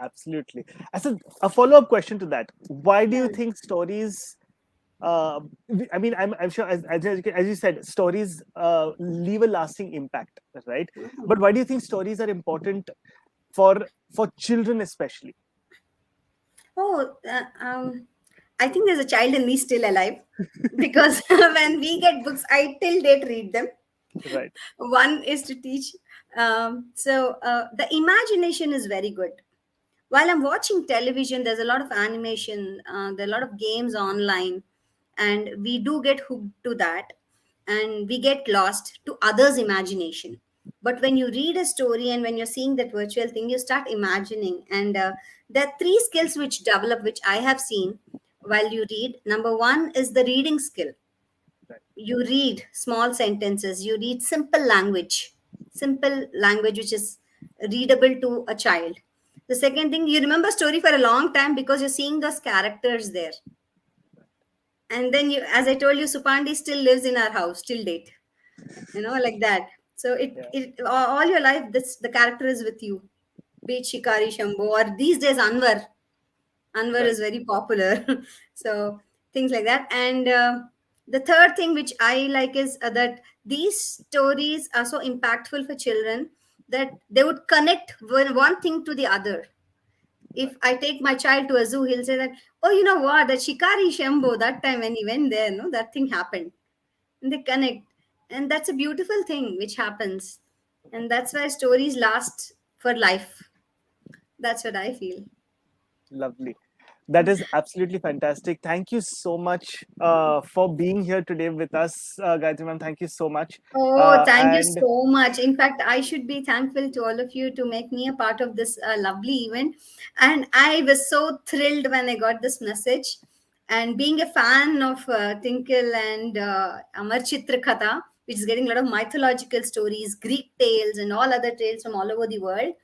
Absolutely. As a follow-up question to that, why do you Hmm. think stories? Uh, I mean, I'm sure, as you said, stories leave a lasting impact, right? But why do you think stories are important for children, especially? Oh, I think there's a child in me still alive because when we get books, I till date read them. Right. One is to teach. So the imagination is very good. While I'm watching television, there's a lot of animation, there are a lot of games online, and we do get hooked to that, and we get lost to others' imagination. But when you read a story and when you're seeing that virtual thing, you start imagining, and there are three skills which develop, which I have seen while you read. Number one is the reading skill. Right. You read small sentences, you read simple language which is readable to a child. The second thing, you remember story for a long time because you're seeing those characters there. And then you, as I told you, Supandi still lives in our house till date, like that. So Yeah. it all your life, this the character is with you, be it Shikari Shambho or these days Anwar Right. is very popular. So things like that. And the third thing which I like is that these stories are so impactful for children that they would connect one thing to the other. If Right. I take my child to a zoo, he'll say that, oh, you know what, that Shikari Shambho, that time when he went there, no, that thing happened. And they connect. And that's a beautiful thing which happens. And that's why stories last for life. That's what I feel. Lovely. That is absolutely fantastic. Thank you so much for being here today with us, Gayatri ma'am. Thank you so much. Oh, thank you And so much. In fact, I should be thankful to all of you to make me a part of this lovely event. And I was so thrilled when I got this message. And being a fan of Tinkle and Amar Chitra Katha, which is getting a lot of mythological stories, Greek tales, and all other tales from all over the world.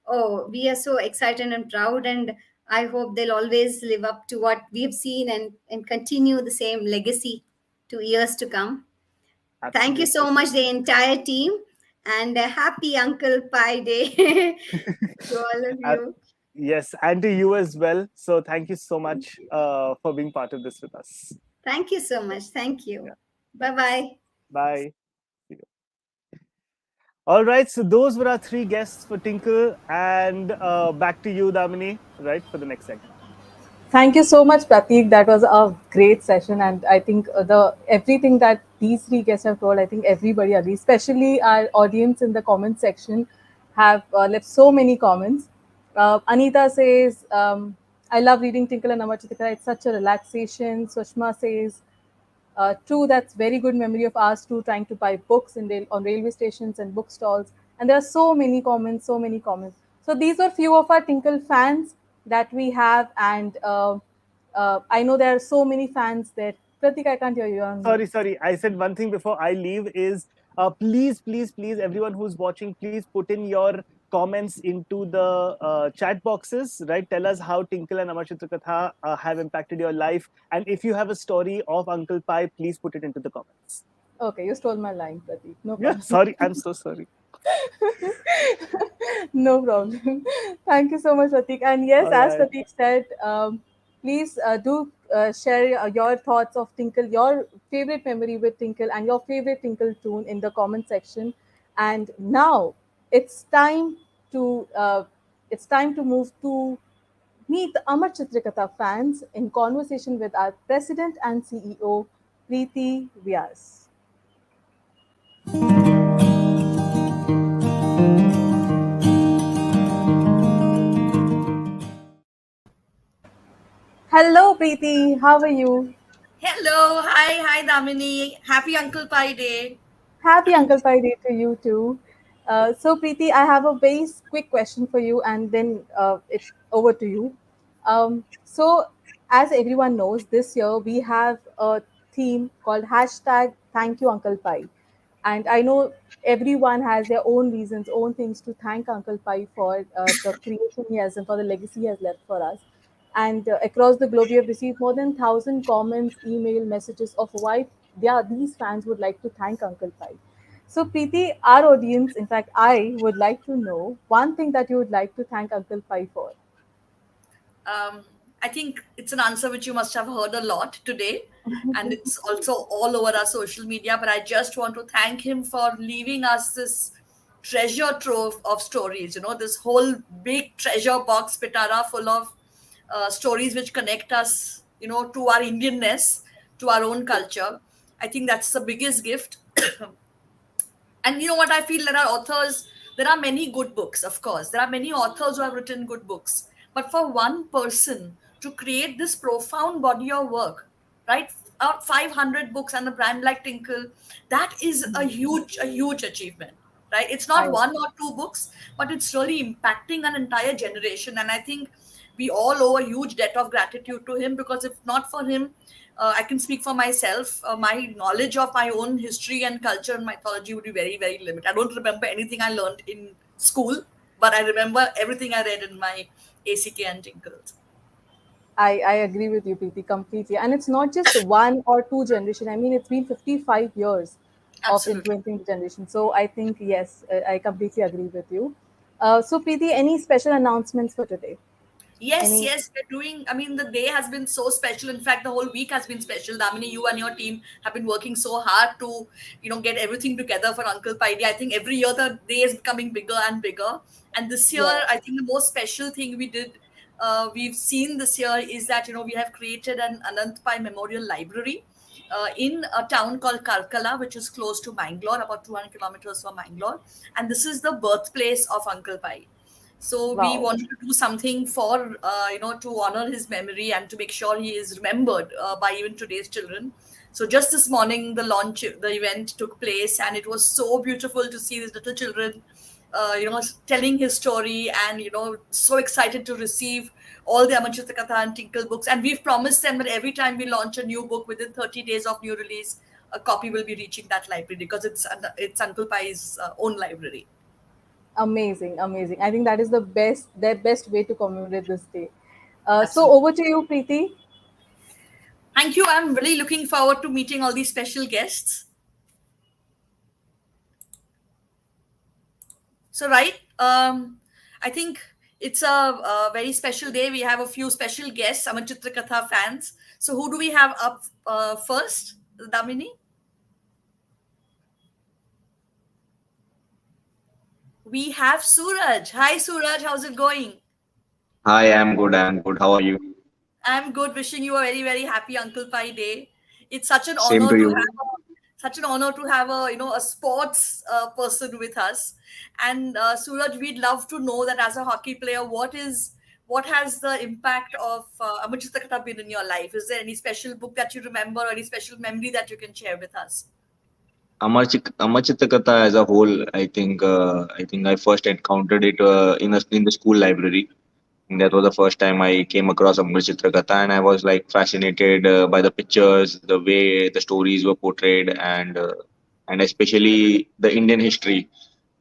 Oh, we are so excited and proud, and I hope they'll always live up to what we've seen and continue the same legacy to years to come. Thank you so Absolutely. much, the entire team, and a happy Uncle Pi Day to all of Uh, you. yes, and to you as well. So thank you so Thank much you. for being part of this with us. Thank you so much. Thank you. Yeah, Bye thanks. bye. Bye. See you. All right, so those were our three guests for Tinkle, and back to you, Damini, right, for the next segment. Thank you so much, Pratik. That was a great session, and I think the everything that these three guests have told, I think everybody agrees. Especially our audience in the comment section have left so many comments. Anita says, "I love reading Tinkle and Amar Chitra. It's such a relaxation." Sushma says, true, that's very good memory of ours too, trying to buy books on railway stations and bookstores. And there are so many comments, so many comments. So these are few of our Tinkle fans that we have, and I know there are so many fans there. Pratik, I can't hear you. You're on mute. Sorry. I said one thing before I leave is please, everyone who's watching, please put in your comments into the chat boxes, right? Tell us how Tinkle and Amar Katha have impacted your life. And if you have a story of Uncle Pai, please put it into the comments. Okay, you stole my line, Pratik. No Yeah, problem. sorry. I'm so sorry. No problem. Thank you so much, Pratik. And yes, All as right. Pratik said, please do share your thoughts of Tinkle, your favorite memory with Tinkle, and your favorite Tinkle tune in the comment section. And now it's time to move to meet the Amar Chitrakatha fans in conversation with our president and CEO, Preeti Vyas. Hello, Preeti. How are you? Hello, hi, Damini. Happy Uncle Pi Day. Happy Uncle Pai Day to you too. So, Preeti, I have a very quick question for you, and then it's over to you. So, as everyone knows, this year we have a theme called hashtag Thank You Uncle Pai, and I know everyone has their own reasons, own things to thank Uncle Pai for the creation he has and for the legacy he has left for us. And across the globe, we have received more than 1,000 comments, email messages of why these fans would like to thank Uncle Pai. So, Preeti, our audience, in fact, I would like to know one thing that you would like to thank Uncle Pai for. Um, I think it's an answer which you must have heard a lot today, and it's also all over our social media. But I just want to thank him for leaving us this treasure trove of stories. This whole big treasure box, pitara, full of stories which connect us, to our Indianness, to our own culture. I think that's the biggest gift. And you know what? I feel there are authors, there are many good books, of course. There are many authors who have written good books. But for one person to create this profound body of work, right? Out 500 books and a brand like Tinkle, that is a huge achievement, right? It's not I one or two books, but it's really impacting an entire generation. And I think we all owe a huge debt of gratitude to him, because if not for him, I can speak for myself. My knowledge of my own history and culture and mythology would be very, very limited. I don't remember anything I learned in school, but I remember everything I read in my ACK and Tinkles. I agree with you, Preeti, completely. And it's not just one or two generation. I mean, it's been 55 years of Absolutely. influencing the generation. So I think, yes, I completely agree with you. So, Preeti, any special announcements for today? Yes, Any? yes, we're doing. I mean, the day has been so special. In fact, the whole week has been special. Damini, you and your team have been working so hard to, get everything together for Uncle Pai Day. I think every year the day is becoming bigger and bigger. And this year, Yeah. I think the most special thing we've seen this year is that, we have created an Anant Pai Memorial Library in a town called Karkala, which is close to Mangalore, about 200 kilometers from Mangalore. And this is the birthplace of Uncle Pai. So we Wow. wanted to do something for, to honor his memory and to make sure he is remembered by even today's children. So just this morning, the event took place, and it was so beautiful to see these little children, telling his story, and so excited to receive all the Amachita Katha and Tinkle books. And we've promised them that every time we launch a new book within 30 days of new release, a copy will be reaching that library, because it's Uncle Pai's own library. Amazing, amazing. I think that is their best way to commemorate this day. So Absolutely. over to you, Preeti. Thank you. I'm really looking forward to meeting all these special guests. So, right, I think it's a very special day. We have a few special guests, Amar Chitra Katha fans. So, who do we have up first, Damini? We have Suraj. Hi, Suraj. How's it going? Hi, I'm good. I'm good. How are you? I'm good. Wishing you a very, very happy Uncle Pai Day. It's such an Same honor to to you. have such an honor to have a sports person with us. And Suraj, we'd love to know that as a hockey player, what has the impact of Amachita Katha been in your life? Is there any special book that you remember, or any special memory that you can share with us? Amachita Katha as a whole, I think I first encountered it in the school library. And that was the first time I came across Amachita Katha, and I was like fascinated by the pictures, the way the stories were portrayed, and especially the Indian history.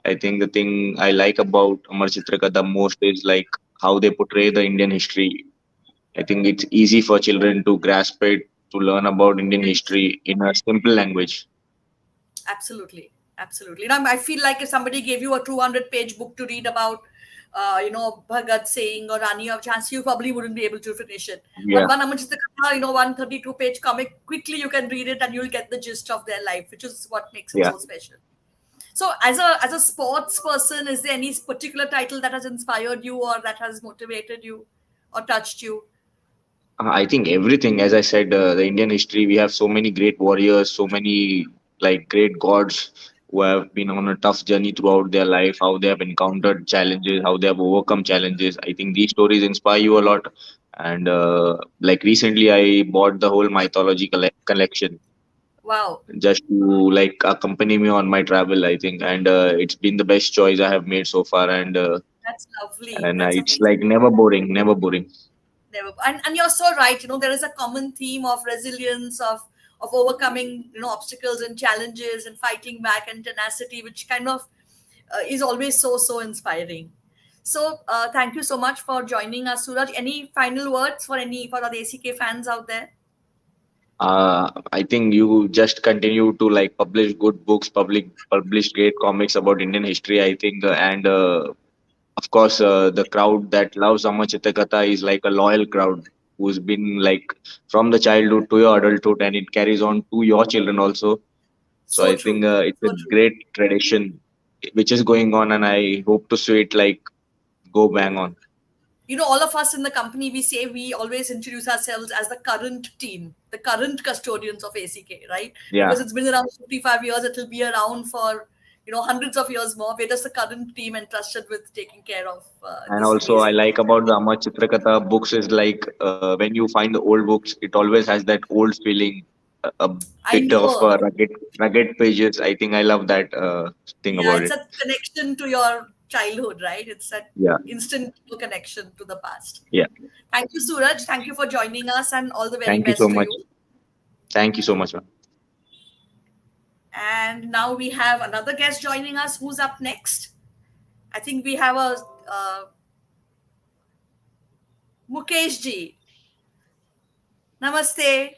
I think the thing I like about Amachita Katha most is like how they portray the Indian history. I think it's easy for children to grasp it, to learn about Indian Yes. history in a simple language. Absolutely, absolutely. I feel like if somebody gave you a 200-page book to read about, Bhagat Singh or Rani of Jhansi, you probably wouldn't be able to finish it. But Yeah, one Amachita Katha, 132-page comic, quickly you can read it and you'll get the gist of their life, which is what makes it yeah. so special. So, as a sports person, is there any particular title that has inspired you, or that has motivated you, or touched you? I think everything, as I said, the Indian history, we have so many great warriors, so many like great gods who have been on a tough journey throughout their life, how they have encountered challenges, how they have overcome challenges. I think these stories inspire you a lot. And like recently, I bought the whole mythology collection Wow, just to like accompany me on my travel. I think, and it's been the best choice I have made so far. that's lovely. And That's it's amazing. like never boring, never boring. Never. And you're so right. There is a common theme of resilience, of overcoming obstacles and challenges, and fighting back, and tenacity, which kind of is always so inspiring. So thank you so much for joining us, Suraj. Any final words for the ACK fans out there? I think you just continue to like publish good books, publish great comics about Indian history. I think, and of course, the crowd that loves Amar Chitakatha is like a loyal crowd who's been like from the childhood to your adulthood, and it carries on to your children also. So So I think true. it's a So true. great tradition which is going on, and I hope to see it like go bang on. All of us in the company, we say we always introduce ourselves as the current team, the current custodians of ACK, right? Yeah, Because it's been around 55 years, it will be around for hundreds of years more. We're just the current team entrusted with taking care of and this also I amazing like thing. about the Amar Chitrakatha books is like when you find the old books, it always has that old feeling, a I bit of know. rugged pages. I think I love that thing Yeah, about it's it. a connection to your childhood, right? It's that Yeah, instant connection to the past. yeah. Thank you, Suraj. Thank you for joining us, and all the very Thank you so best to much. you. Thank you so much, ma'am. And now we have another guest joining us. Who's up next? I think we have a Mukesh ji. Namaste.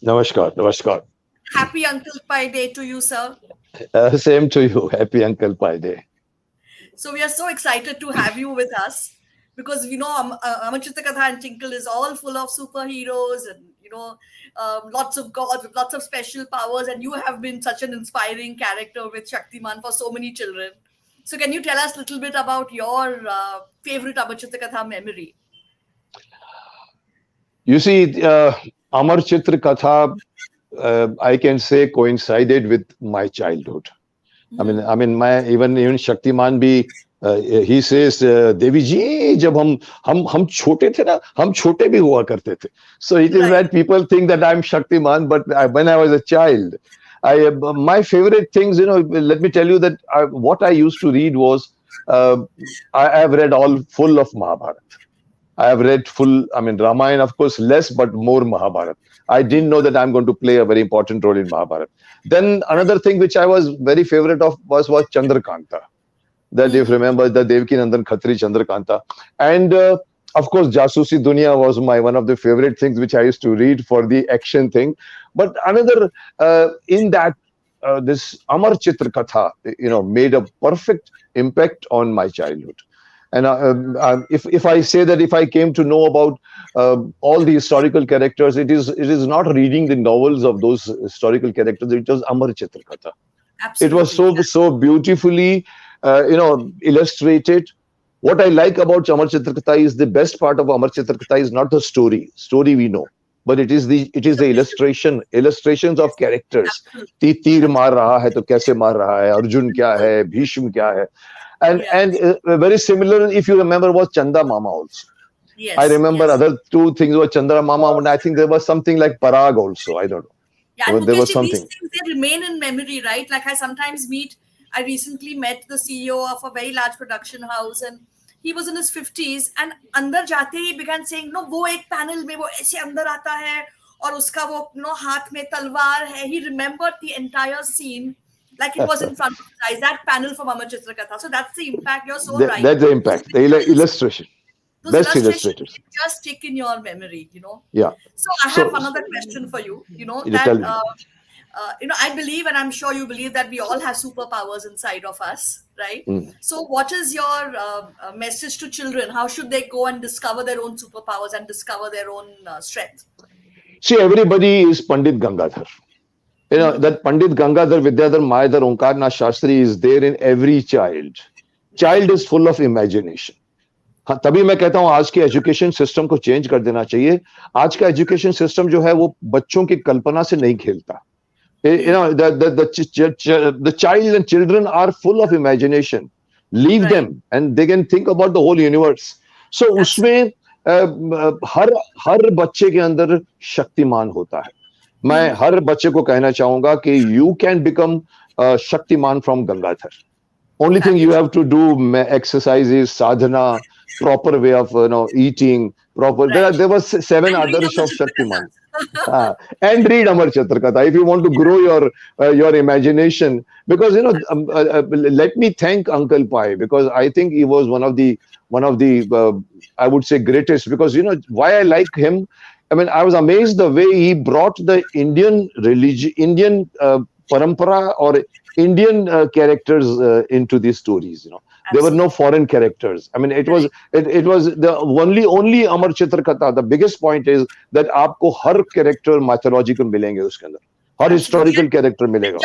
Namaskar, namaskar. Happy Uncle Pai Day to you, sir. Same to you. Happy Uncle Pi Day. So we are so excited to have you with us, because Amachita Katha and Tinkle is all full of superheroes, and lots of gods with lots of special powers, and you have been such an inspiring character with Shaktiman for so many children. So can you tell us a little bit about your favorite Amachita Katha memory? You see, Amar Chitra Katha, I can say coincided with my childhood. My even Shaktiman bhi, he says, Devi ji, जब हम छोटे थे ना, हम छोटे भी हुआ करते थे. So it is Right. that people think that I'm Shaktiman, but when I was a child, my favorite things, let me tell you that what I used to read was, I have read all full of Mahabharata. I have read full, I mean, Ramayana, of course, less, but more Mahabharata. I didn't know that I'm going to play a very important role in Mahabharata. Then another thing which I was very favorite of was Chandrakanta. That if you remember the Devaki Nandan Khatri Chandrakanta. And of course, Jasusi Dunya was my one of the favorite things which I used to read for the action thing. But another in that this Amar Chitra Katha, made a perfect impact on my childhood. And if I say that if I came to know about all the historical characters, it is not reading the novels of those historical characters. It was Amar Chitra Katha. It was Absolutely. so beautifully, illustrated. What I like about Amar Chitrakatha is the best part of Amar Chitrakatha is not the story. Story we know, but it is the illustrations of characters. Absolutely. तीर मार रहा है तो कैसे मार रहा है, अर्जुन क्या है, भीष्म क्या है, and Yes. very similar, if you remember, was Chanda Mama also. I Yes. remember Yes. other two things were Chandra Mama, and I think there was something like Parag also. I don't know. Yeah, and There was Mukesh, these something. things they remain in memory, right? Like I sometimes meet. I recently met the CEO of a very large production house, and he was in his 50s. And अंदर जाते ही began saying, "No, वो एक panel में वो ऐसे अंदर आता है और उसका वो हाथ में तलवार है." He remembered the entire scene like it was in front of his eyes. That panel from Amar Chitra Katha. So that's the impact. You're so right. That's the impact. The illustration. Those Best illustrations illustrators. just stick in your memory. Yeah. So I So have another question for you. you tell me. I believe, and I'm sure you believe, that we all have superpowers inside of us, right? So what is your message to children? How should they go and discover their own superpowers and discover their own strength? See, everybody is Pandit Gangadhar. That Pandit Gangadhar Vidyadhar Mayadhar Omkarnath Shastri is there in every child. Child is full of imagination. हाँ, तभी मैं कहता हूँ आज के education system को change कर देना चाहिए. आज का एजुकेशन सिस्टम जो है वो बच्चों की कल्पना से नहीं खेलता. The child and children are full of imagination. Leave them and they can think about the whole universe. So उसमें हर बच्चे के अंदर शक्तिमान होता है. मैं हर बच्चे को कहना चाहूंगा कि you can become Shaktimaan from Gangadhar. Only thing you have to do exercises, sadhana, proper way of eating, proper. There were 7 others of Shaktiman. And read Amar Chitra Katha if you want to grow your imagination. Because let me thank Uncle Pai, because I think he was one of the I would say greatest. Because why I like him. I mean, I was amazed the way he brought the Indian religion, Indian parampara or Indian characters into these stories. There were no foreign characters. I mean, it was the only Amar Chitra Katha. The biggest point is that आपको हर character mythological मिलेंगे उसके अंदर, हर historical character मिलेगा.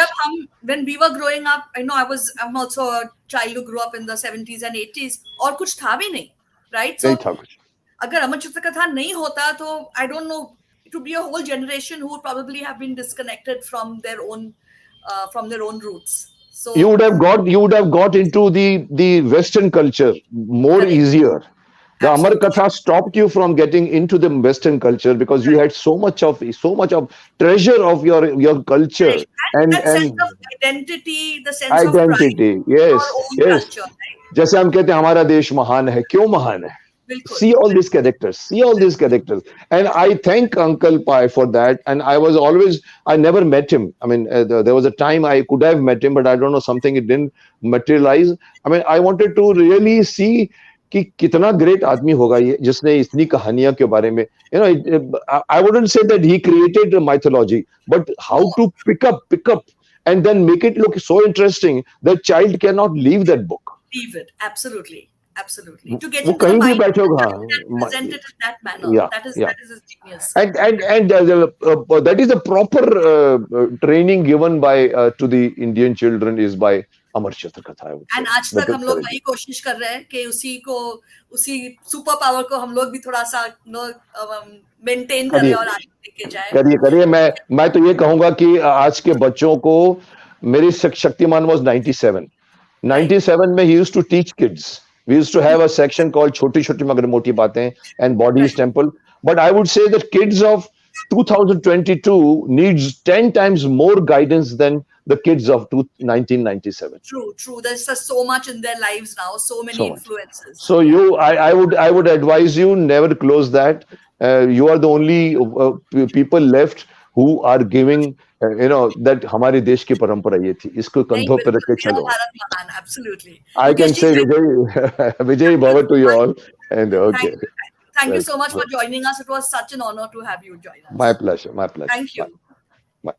When we were growing up, I'm also a child who grew up in the 70s and 80s. और कुछ था भी नहीं, right? So नहीं था कुछ. अगर अमर चित्र कथा नहीं होता तो I don't know, it would be a whole generation who would probably have been disconnected from their own roots. So You would have got into the Western culture more easier. The Amar Katha stopped you from getting into the Western culture because you had so much of treasure of your culture and that sense of identity, the sense of identity. pride, Yes, our own yes. culture, right? जैसे हम कहते हैं हमारा देश महान है, क्यों महान है? See all these characters. And I thank Uncle Pai for that. And I never met him. I mean, there was a time I could have met him, but I don't know, something it didn't materialize. I mean, I wanted to really see कि कितना great आदमी होगा ये जिसने इतनी कहानियां के बारे में, I wouldn't say that he created a mythology, but how to pick up and then make it look so interesting that child cannot leave that book. Leave it, absolutely. To get वो into the कहीं भी mind बैठे होगा. and present it in that manner. Yeah, that is his genius. And that is a proper training given by to the Indian children is by Amar Chitra Katha. I would say. And आज तक हम लोग वही कोशिश कर रहे हैं कि उसी सुपर पावर को हम लोग भी थोड़ा सा मेंटेन करें और आगे लेके जाएं. करिए. मैं तो ये कहूंगा कि आज के बच्चों को, मेरी शक्तिमान was 97. 97 में he used to teach kids. We used to have a section called Choti Choti Magar Moti Baatein and Bodies Temple. But I would say that kids of 2022 needs 10 times more guidance than the kids of 1997. True. There's just so much in their lives now, so many So much. influences. So I would advise you never close that. You are the only people left who are giving, that हमारे देश की परंपरा ये थी. इसको नहीं, कंधों पे रख बिल्कुल, के मेरा चलो. भारत महान, absolutely. I can Mukesh ji, say thank Vijay, Vijay thank you Bhava to so you much. all. And okay, Thank you welcome. so much for joining us. It was such an honor to have you join My us. pleasure. My pleasure. Thank Bye. you. Bye.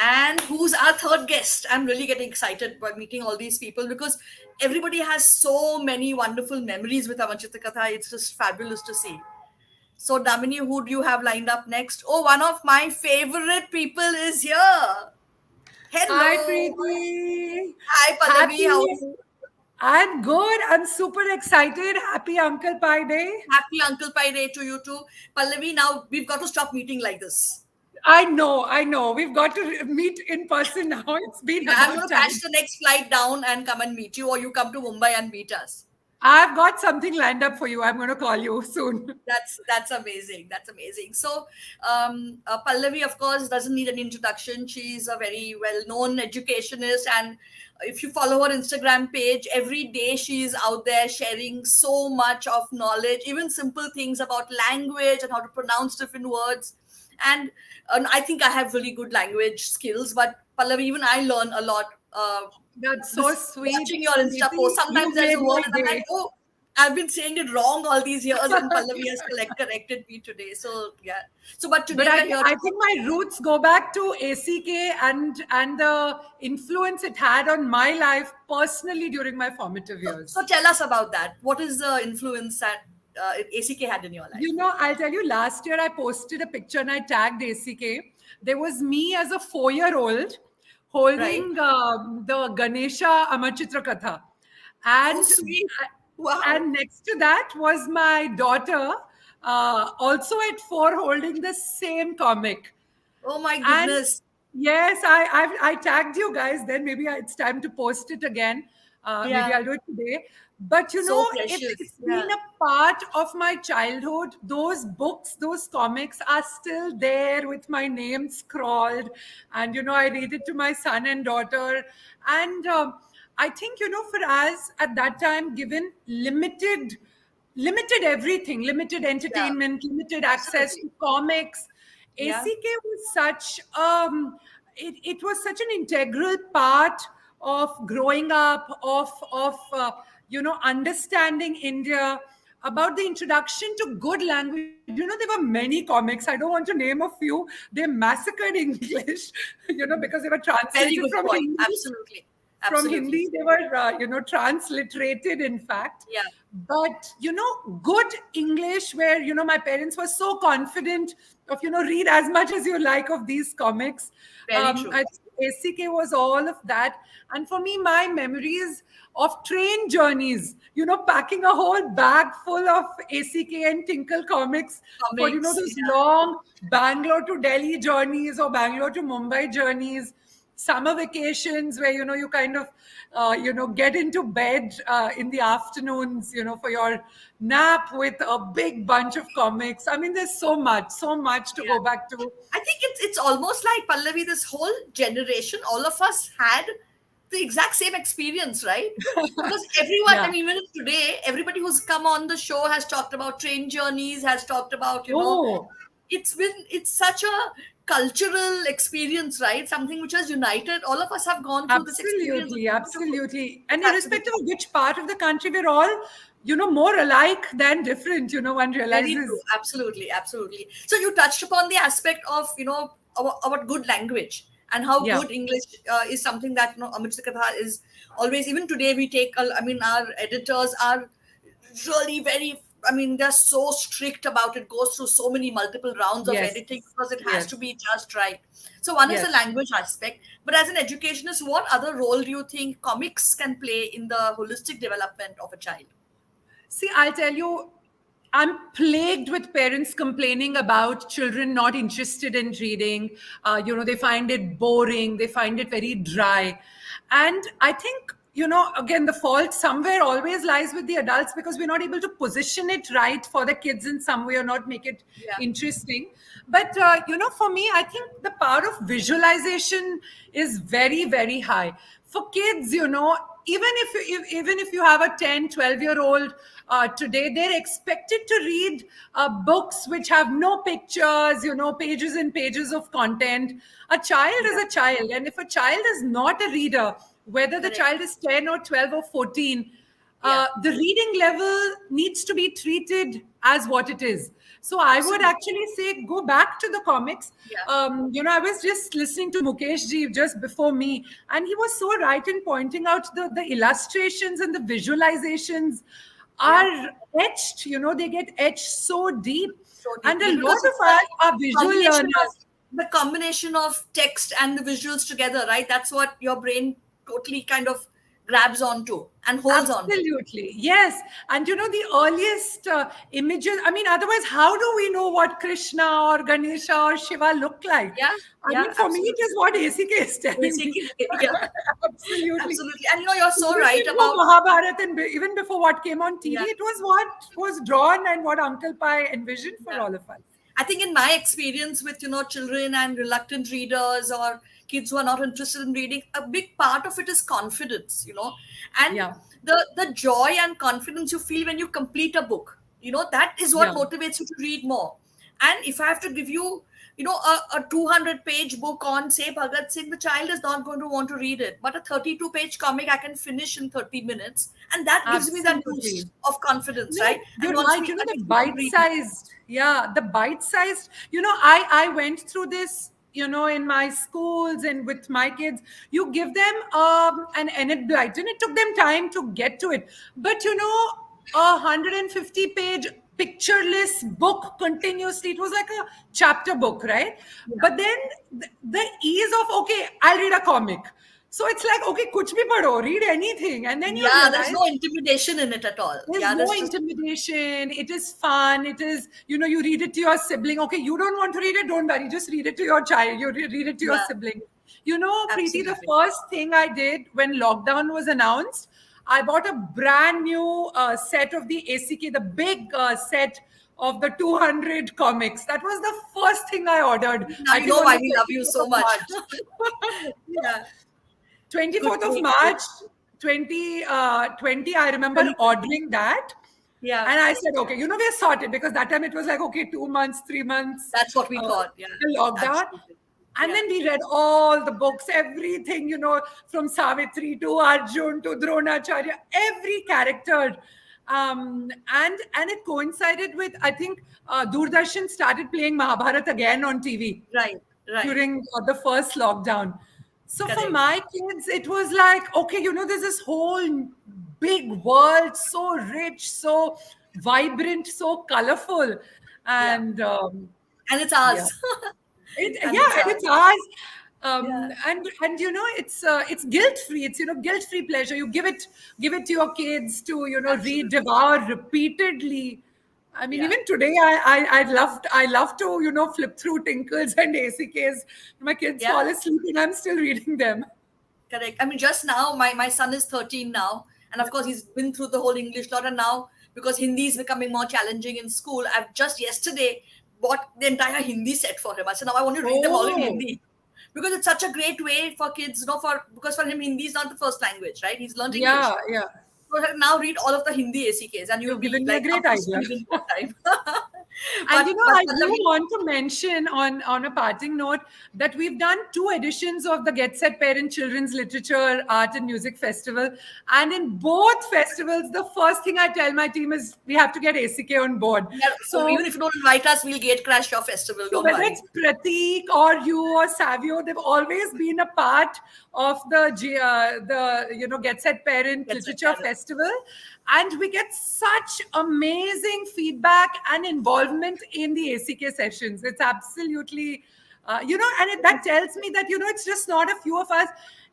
And who's our third guest? I'm really getting excited by meeting all these people because everybody has so many wonderful memories with Amar Chitra Katha. It's just fabulous to see. So, Damini, who do you have lined up next? Oh, one of my favorite people is here. Hello. Hi, Preeti. Hi, Pallavi. How are you? I'm good. I'm super excited. Happy Uncle Pai Day. Happy Uncle Pai Day to you too. Pallavi, now we've got to stop meeting like this. I know. We've got to meet in person now. It's been I'm about going to time. catch the next flight down and come and meet you, or you come to Mumbai and meet us. I've got something lined up for you. I'm going to call you soon. That's amazing. That's amazing. So, Pallavi, of course, doesn't need an introduction. She's a very well-known educationist, and if you follow her Instagram page, every day she's out there sharing so much of knowledge, even simple things about language and how to pronounce different words. And I think I have really good language skills, but Pallavi, even I learn a lot. That's so sweet. Watching your Insta Preeti. post, sometimes You there's a made word my and I'm like, day. oh, I've been saying it wrong all these years, and Pallavi has corrected me today. So yeah. So, but today But we're here. I think my roots go back to ACK and the influence it had on my life personally during my formative years. So tell us about that. What is the influence that ACK had in your life? I'll tell you, last year I posted a picture and I tagged ACK. There was me as a 4-year-old holding the Ganesha Amar Chitra Katha. And, sweet. Wow. And next to that was my daughter, also at 4, holding the same comic. Oh my goodness. And yes, I tagged you guys. Then maybe it's time to post it again. Maybe I'll do it today. But it's been a part of my childhood. Those books, those comics are still there with my name scrawled. And, I read it to my son and daughter. And I think, for us at that time, given limited everything, limited entertainment, limited access to comics, ACK was such it was such an integral part of growing up, of understanding India, about the introduction to good language. There were many comics. I don't want to name a few. They massacred English, because they were translated from Hindi. Absolutely. From Hindi, they were, transliterated, in fact. Yeah. But, good English where, my parents were so confident of, read as much as you like of these comics. Very true. I think ACK was all of that. And for me, my memories of train journeys, packing a whole bag full of ACK and Tinkle comics for, those long Bangalore to Delhi journeys or Bangalore to Mumbai journeys. Summer vacations where, you kind of, get into bed in the afternoons, for your nap with a big bunch of comics. I mean, there's so much to go back to. I think it's almost like, Pallavi, this whole generation, all of us had the exact same experience, right? Because everyone, I mean, even today, everybody who's come on the show has talked about train journeys, has talked about, it's such a cultural experience, right? Something which has united all of us, have gone through this experience. Absolutely. And irrespective of which part of the country, we're all, more alike than different, one realizes. Very true. Absolutely. So you touched upon the aspect of, our good language and how good English is something that, Amar Chitra Katha is always, even today we take, our editors are really very, they're so strict about it, goes through so many multiple rounds of editing because it has to be just right. So one is the language aspect, but as an educationist, what other role do you think comics can play in the holistic development of a child? See, I'll tell you, I'm plagued with parents complaining about children not interested in reading. They find it boring. They find it very dry. And I think again, the fault somewhere always lies with the adults because we're not able to position it right for the kids in some way or not make it Yeah. interesting. But, for me, I think the power of visualization is very, very high. For kids, even if you have a 10, 12-year-old today, they're expected to read books which have no pictures, pages and pages of content. A child is a child. And if a child is not a reader, whether the Correct. child is 10 or 12 or 14, Yeah. the reading level needs to be treated as what it is. So I would Absolutely. actually say go back to the comics. Yeah. I was just listening to Mukesh ji just before me, and he was so right in pointing out the illustrations and the visualizations Yeah. are etched. They get etched so deep. So And a deeply lot because it's of us are visual combination learners. of the combination of text and the visuals together, right? That's what your brain totally kind of grabs onto and holds onto. Absolutely. Yes. And the earliest images, I mean, otherwise, how do we know what Krishna or Ganesha or Shiva look like? Yeah. I Yeah. mean, for me, it is what ACK is telling me. Basically, yeah. Absolutely. Absolutely. And you're so Even right before about Mahabharata and even before what came on TV, yeah. it was what was drawn and what Uncle Pai envisioned for Yeah. all of us. I think in my experience with children and reluctant readers or kids who are not interested in reading, a big part of it is confidence, and Yeah. the joy and confidence you feel when you complete a book, that is what Yeah. motivates you to read more. And if I have to give you, a 200-page book on, say, Bhagat Singh, the child is not going to want to read it. But a 32-page comic I can finish in 30 minutes, and that gives me that boost Absolutely. of confidence, No, right? And you're once right. we and we The keep on reading. bite-sized, yeah, the bite-sized. I went through this, in my schools and with my kids. You give them an Enid Blyton. It took them time to get to it, but a 150-page pictureless book continuously. It was like a chapter book, right? But then the ease of okay, I'll read a comic. So it's like okay, kuch bhi padho, read anything, and then you Yeah, there's realize no intimidation in it at all. there's Yeah, no there's just intimidation. It is fun. It is, you read it to your sibling. Okay, you don't want to read it, don't worry. Just read it to your child. You read it to your yeah, sibling. Preeti, the absolutely. first thing I did when lockdown was announced, I bought a brand new set of the ACK, the big set of the 200 comics. That was the first thing I ordered. Now I you think know on why the we love you 24th so of much. March. Yeah, good, 24th of great, great. March 2020, I remember 2020. ordering that. Yeah, And I said, okay, we're sorted because that time it was like, okay, 2 months, 3 months, that's what we thought. Yeah, the lockdown. absolutely. And Yeah, then we read all the books, everything, from Savitri to Arjun to Dronacharya, every character. And it coincided with, I think, Doordarshan started playing Mahabharata again on TV right, right. during the first lockdown. So for Correct. my kids, it was like, okay, there's this whole big world, so rich, so vibrant, so colorful. Yeah, And and it's yeah. ours. And it's And ours. it's ours. Yeah, And it's guilt free. It's guilt free pleasure. You give it to your kids to read, absolutely. devour repeatedly. I mean, Yeah, even today, I love to flip through Tinkles and ACKs. My kids yeah. fall asleep and I'm still reading them. Correct. I mean, just now, my son is 13 now. And of course, he's been through the whole English lot. And now, because Hindi is becoming more challenging in school, I've just yesterday bought the entire Hindi set for him. I said, now I want to read them all in Oh, Hindi. Because it's such a great way for kids, because for him, Hindi is not the first language, right? He's learned English. yeah, yeah. So now read all of the Hindi ACKs and you'll You've be given me a like great up to idea. speed in no time. And but I do Pallavi, want to mention on a parting note that we've done 2 editions of the Get Set Parent Children's Literature, Art and Music Festival. And in both festivals, the first thing I tell my team is we have to get ACK on board. So even if you don't invite us, we'll gate crash your festival. so Don't whether worry. it's Pratik or you or Savio, they've always been a part of the Get Set Parent Get Set Literature Parent. Festival, and we get such amazing feedback and involvement in the ACK sessions. It's absolutely, that tells me that it's just not a few of us.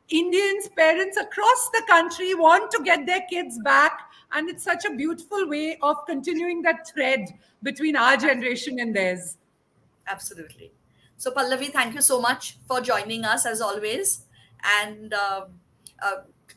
Indians, parents across the country want to get their kids back, and it's such a beautiful way of continuing that thread between our generation and theirs. Absolutely. So, Pallavi, thank you so much for joining us as always. And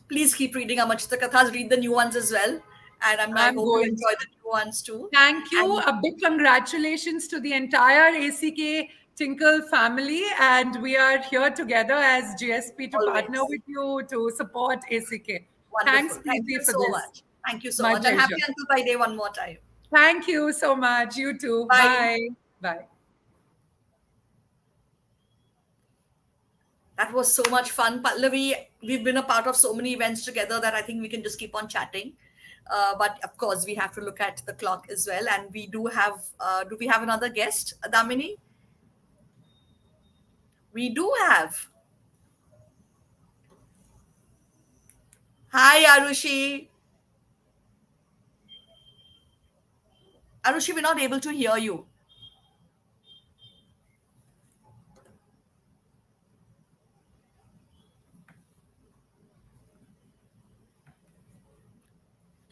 Please keep reading Amar Chitra Kathas. Read the new ones as well. And I I'm hope you going enjoy to. the new ones too. Thank you. And A big congratulations to the entire ACK Tinkle family. And we are here together as GSP to partner always with you to support ACK. Thanks, wonderful. Thank Preeti, you for so this. much. Thank you so My much. And happy pleasure. Uncle Pai Day one more time. Thank you so much. You too. Bye. Bye. Bye. That was so much fun. Pallavi, we've been a part of so many events together that I think we can just keep on chatting. But of course, we have to look at the clock as well. And do we have another guest, Damini? We do have. Hi, Arushi. Arushi, we're not able to hear you.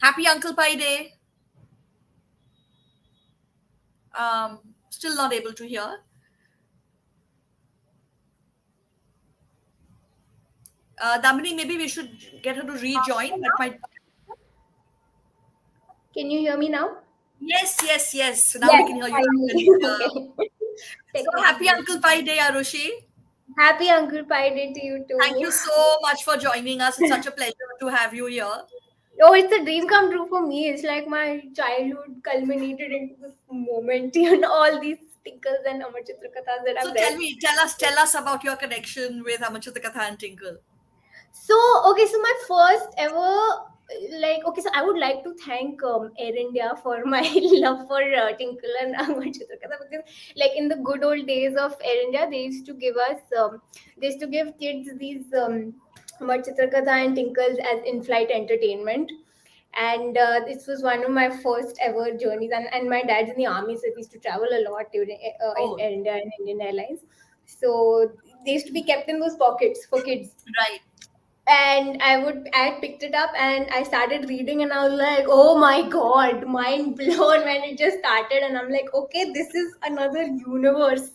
Happy Uncle Pai Day. Still not able to hear. Damini, maybe we should get her to rejoin. That might. Can you hear me now? Yes, yes, yes. Now we Yes, can hear you loud and finally. clear. Okay. So Technical happy glitch. Uncle Pai Day, Arushi. Happy Uncle Pi Day to you Thank too. you so much for joining us. It's such a pleasure to have you here. Oh, it's a dream come true for me. It's like my childhood culminated into this moment. All these stickers and Amar Chitra Kathas that So I've read. tell us about your connection with Amar Chitra Katha and Tinkle. So, okay, so my first ever, okay, so I would like to thank Air India for my love for Tinkle and Amar Chitra Katha, because, like, in the good old days of Air India, they used to give kids these Amar Chitra Katha and Tinkles as in-flight entertainment. And this was one of my first ever journeys. And my dad's in the army, so he used to travel a lot during in Oh, Air India and Indian Airlines. So they used to be kept in those pockets for kids, right. and I picked it up and I started reading, and I was like, oh my god, mind blown when it just started. And I'm like, okay, this is another universe.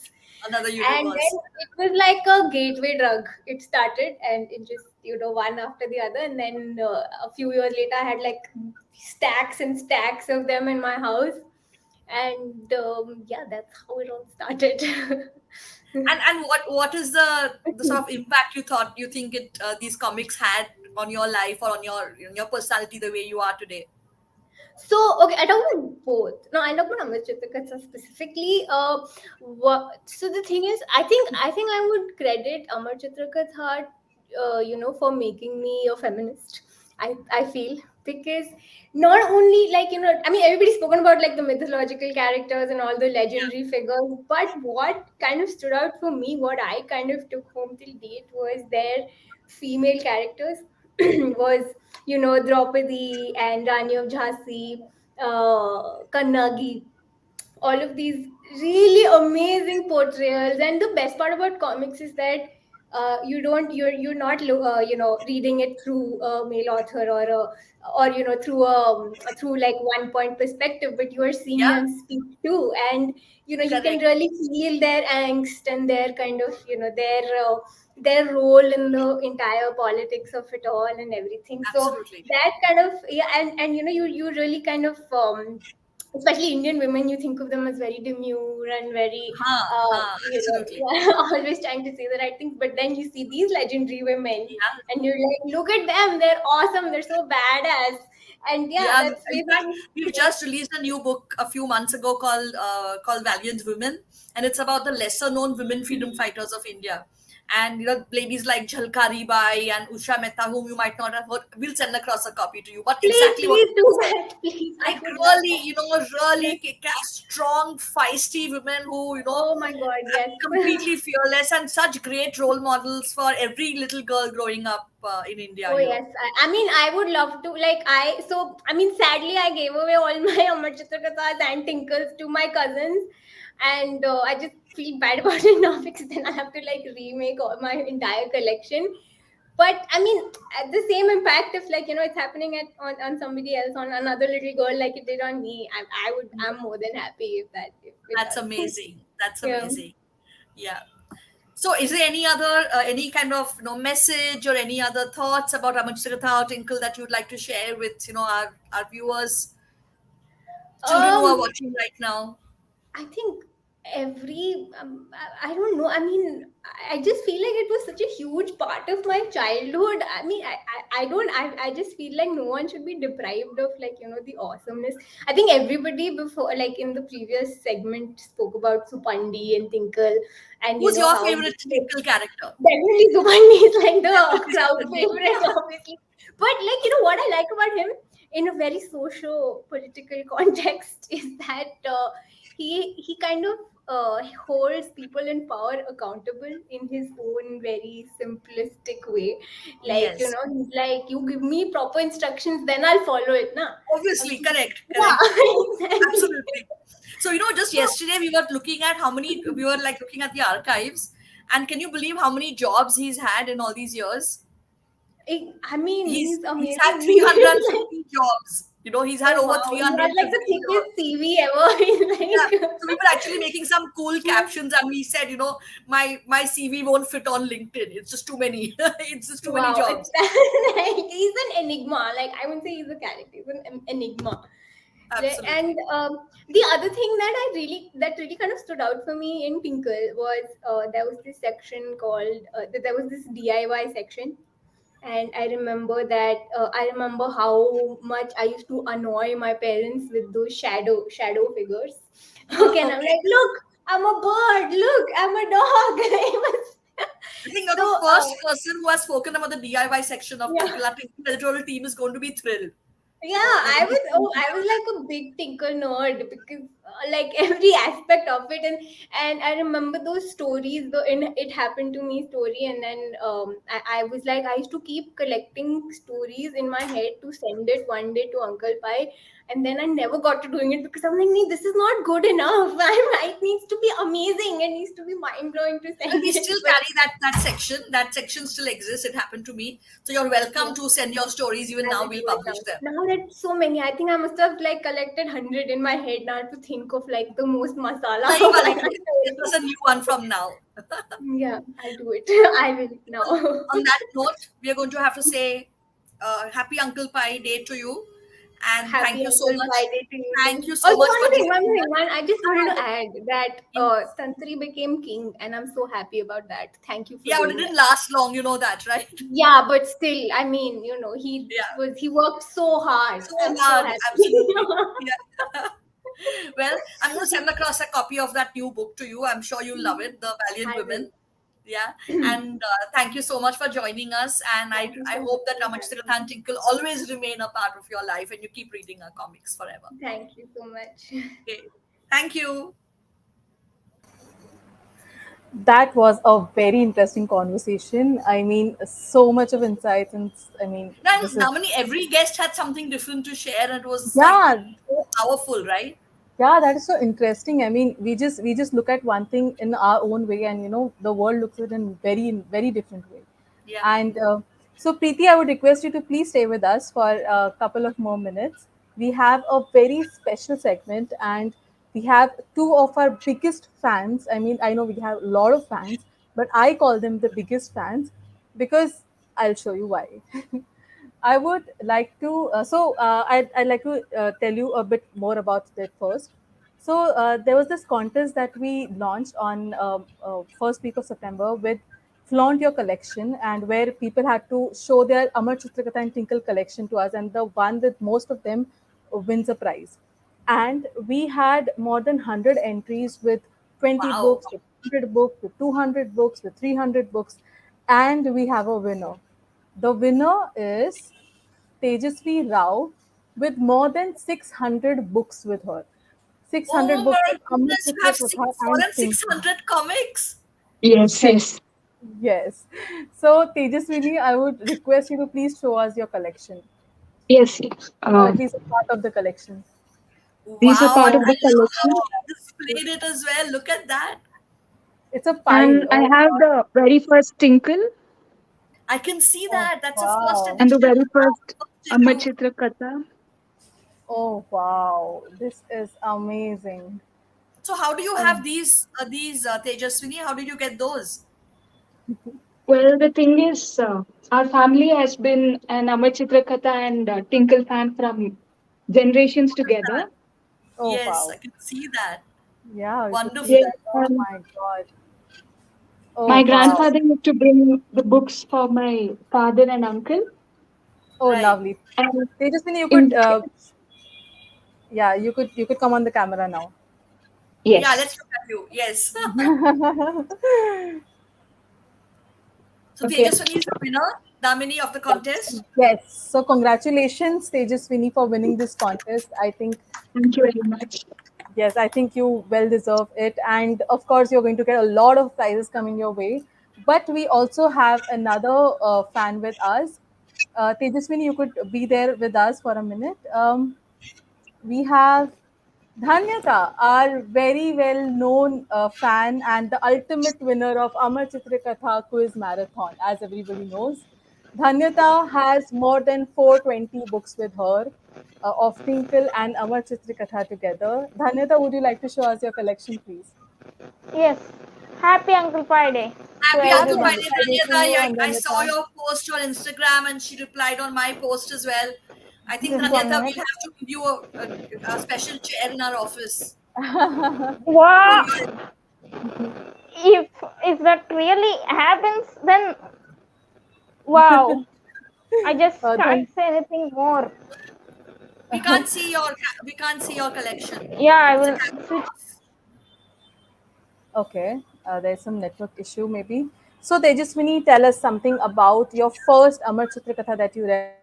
Another And universe. then it was like a gateway drug. It started, and it just, one after the other. And then a few years later, I had like stacks and stacks of them in my house. And yeah, that's how it all started. And what is the sort of impact you think these comics had on your life or on your personality the way you are today? So, okay, I talk about both. No, I talk about Amar Chitakatsa specifically. So the thing is, I think I would credit Amar Chitakatha, for making me a feminist. I feel, because not only, like, I mean, everybody's spoken about like the mythological characters and all the Yeah, legendary figures, but what kind of stood out for me, what I kind of took home till date, was their female characters. Was, Draupadi and Rani of Jhansi, Kannagi, all of these really amazing portrayals. And the best part about comics is that you're not reading it through a male author, or through like one point perspective, but you are seeing yeah, them speak too. And you can correct. really feel their angst and their kind of their role in the entire politics of it all and everything. So Absolutely. that kind of, yeah. And you really kind of, especially Indian women, you think of them as very demure and very, Absolutely. always trying to say the right things. But then you see these legendary women, Yeah. and you're like, look at them, they're awesome, they're so badass. And yeah, Yeah, that's in fact, basically, we've just released a new book a few months ago called Valiant Women, and it's about the lesser known women freedom fighters of India. And ladies like Jhalkari Bai and Usha Mehta, whom you might not have heard, we'll send across a copy to you. But please, exactly what please you do said, that. Please, I like would love really, that. really kick-ass, strong, feisty women who, Oh my god, are yes. completely fearless and such great role models for every little girl growing up in India. Oh yes, I mean, I would love to. Like, I mean, sadly, I gave away all my Amar Chitrakathas and Tinkles to my cousins, and I just feel bad about it now, because then I have to like remake all my entire collection. But I mean, at the same impact, if like it's happening on somebody else, on another little girl, like it did on me, I'm more than happy if That's it does. amazing. That's Yeah. amazing. Yeah. So, is there any other, any kind of message or any other thoughts about Amar Chitra Katha or Tinkle that you'd like to share with our viewers, children who are Um, watching right now? I think I don't know. I mean, I just feel like it was such a huge part of my childhood. I mean, I don't, I just feel like no one should be deprived of, like, the awesomeness. I think everybody before, like in the previous segment, spoke about Supandi and Tinkle, and Who's your how favorite Tinkle character? definitely Supandi is like the Definitely crowd Supandi. favorite, obviously. But, like, what I like about him in a very socio-political context is that he kind of holds people in power accountable in his own very simplistic way. Like, Yes. he's like, you give me proper instructions, then I'll follow it. Nah. Obviously, correct, Yeah, correct. exactly. Absolutely. So, just yesterday we were looking at we were like looking at the archives, and can you believe how many jobs he's had in all these years? I mean, He's he's he's had amazing. 350 jobs. He's had Oh over wow, he has like the 350 thickest jobs. CV ever. He's Yeah. like, So we were actually making some cool captions, and we said, my CV won't fit on LinkedIn. It's just too many. It's just too many wow, it's jobs. like he's an enigma. Like, I wouldn't say he's a character; he's an enigma. And Absolutely. the other thing that really kind of stood out for me in Tinkle was there was this section called there was this DIY section, and I remember how much I used to annoy my parents with those shadow figures. Okay, and I'm Okay. like, look, I'm a bird. Look, I'm a dog. It was I think you're so. the first person who has spoken about the DIY section of Yeah. Tinkle. Our Tinkle editorial team is going to be thrilled. Yeah, They're going to be thrilled to I hear was that. like a big Tinker nerd because like every aspect of it, and I remember those stories. The in it happened to me story, and then I was like, I used to keep collecting stories in my head to send it one day to Uncle Pai, and then I never got to doing it because I'm like, nee, this is not good enough. It needs to be amazing. It needs to be mind blowing to Well, send we it, still but carry that section. That section still exists. It happened to me. So you're welcome yeah. to send your stories. Even I now, will we'll do it now. publish them. Now that so many, I think I must have like collected 100 in my head now to think of like the most masala Nahi wali. final It was story. a new one from now. Yeah, I'll do it. I will Well, now. on that note, we are going to have to say happy Uncle Pi Day to you. And thank Happy you so Uncle Pi much. Day to you Thank too. you so Also, much for one joining thing, us. I just wanted to add that Yes. Tantri became king, and I'm so happy about that. Thank you for Yeah, but it doing didn't that. last long. You know that, right? Yeah, but still, I mean, Yeah. he worked so hard. So I'm so hard. happy. Absolutely. Yeah. Well, I'm going to send across a copy of that new book to you. I'm sure you'll love it, The Valiant I Women. will. Yeah. And thank you so much for joining us. And I, Thank you I so much hope that for Ramachitra having me. and Tinkle always remain a part of your life and you keep reading our comics forever. Thank you so much. Okay. Thank you. That was a very interesting conversation. I mean, so much of insights, and I mean, Now, this is Namani, every guest had something different to share, and it was like yeah, so powerful, right? yeah. That is so interesting. I mean, we just look at one thing in our own way, and the world looks at it in very different way. Yeah. And so, Preeti, I would request you to please stay with us for a couple of more minutes. We have a very special segment, and we have two of our biggest fans. I mean, I know we have a lot of fans, but I call them the biggest fans because I'll show you why. I would like to, I'd like to tell you a bit more about that first. So there was this contest that we launched on first week of September with Flaunt Your Collection, and where people had to show their Amar Chitrakatha and Tinkle collection to us, and the one with most of them wins a prize. And we had more than 100 entries with 20 Wow. books, with 100 books, with 200 books, with 300 books, and we have a winner. The winner is Tejasvi Rao with more than 600 books with her. 600 Oh books my of Amar goodness, you have Chitrakatha more and than Tinkle. 600 comics. Yes, Yes, yes. yes. So, Tejaswini, I would request you to please show us your collection, Yes, yes. or at least a part of the collection. These are Wow, part and of I the love how collection. you displayed it as well. Look at that. It's a pile. And I Oh, have the very first Tinkle I can see oh, that. That's a first wow. and the edition. very Wow, first first Amar issue. Chitra Katha. Oh, wow. This is amazing. So how do you Um, have these Tejaswini? How did you get those? Well, the thing is, our family has been an Amar Chitra Katha and Tinkle fan from generations together. Oh Yes, wow. I can see that. Yeah, we could see Wonderful. Yes, that. Oh my God. my Oh wow. grandfather used to bring the books for my father and uncle. Oh Right. lovely. And Tejaswini, you could in yeah, you could come on the camera now. Yeah, let's yes, look at you. Yes. So okay. Tejaswani is the winner, Damini, of the contest. Yes. So congratulations, Tejaswini, for winning this contest. I think Thank you very much. yes, I think you well deserve it. And of course, you're going to get a lot of prizes coming your way. But we also have another fan with us. Tejaswini, you could be there with us for a minute. We have Dhanyata, our very well known fan and the ultimate winner of Amar Chitra Katha Quiz Marathon, as everybody knows. Dhanyata has more than 420 books with her of Tinkle and Amar Chitra Katha together. Dhanyata, would you like to show us your collection, please? Yes. Happy Uncle Pai Day to Happy Happy Uncle everyone. Pai Uncle Day, Friday to Dhanyata. you I, and I saw Dhanyata. your post on Instagram and she replied on my post as well. I think, Just one Dhanyata, minute. we'll have to give you a special chair in our office for Wow. your. If that really happens, then wow. I just Dhan- can't say anything more. We can't see your collection. Yeah, I It's a will camera switch. off. okay, there's some network issue maybe. So Tejaswini, tell us something about your first Amar Chitra Katha that you read.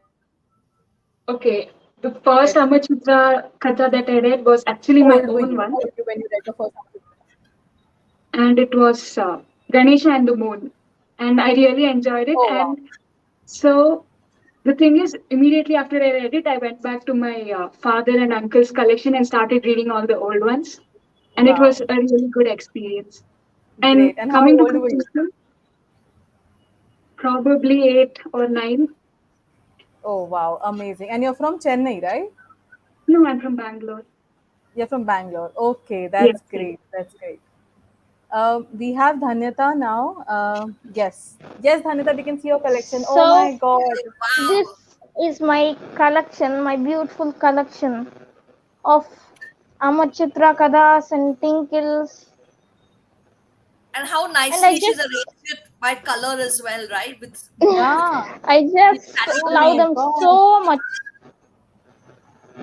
Okay, the first Amar Chitra Katha that I read was How actually old my were you? own How one, old were you when you read the first Amar Chitra Katha? and it was Ganesha and the Moon, and I really enjoyed it. Oh wow. And so the thing is, immediately after I read it, I went back to my father and uncle's collection and started reading all the old ones, and it was Wow. a really good experience. And Great. And how coming to old were you? conclusion, probably 8 or 9. Oh wow, amazing. And you're from Chennai, right? No, I'm from Bangalore. You're from Bangalore. Okay, Yes, that's yes. great. That's great. We have Dhanyata now. Yes. Yes, Dhanyata, we can see your collection. Oh So my God. this Wow. is my collection, my beautiful collection of Amachitra Kathas and Tinkles. And how And I nicely she's just arranged it by color as well, right? With Yeah. I the just Oh channel love my name. them God. so much.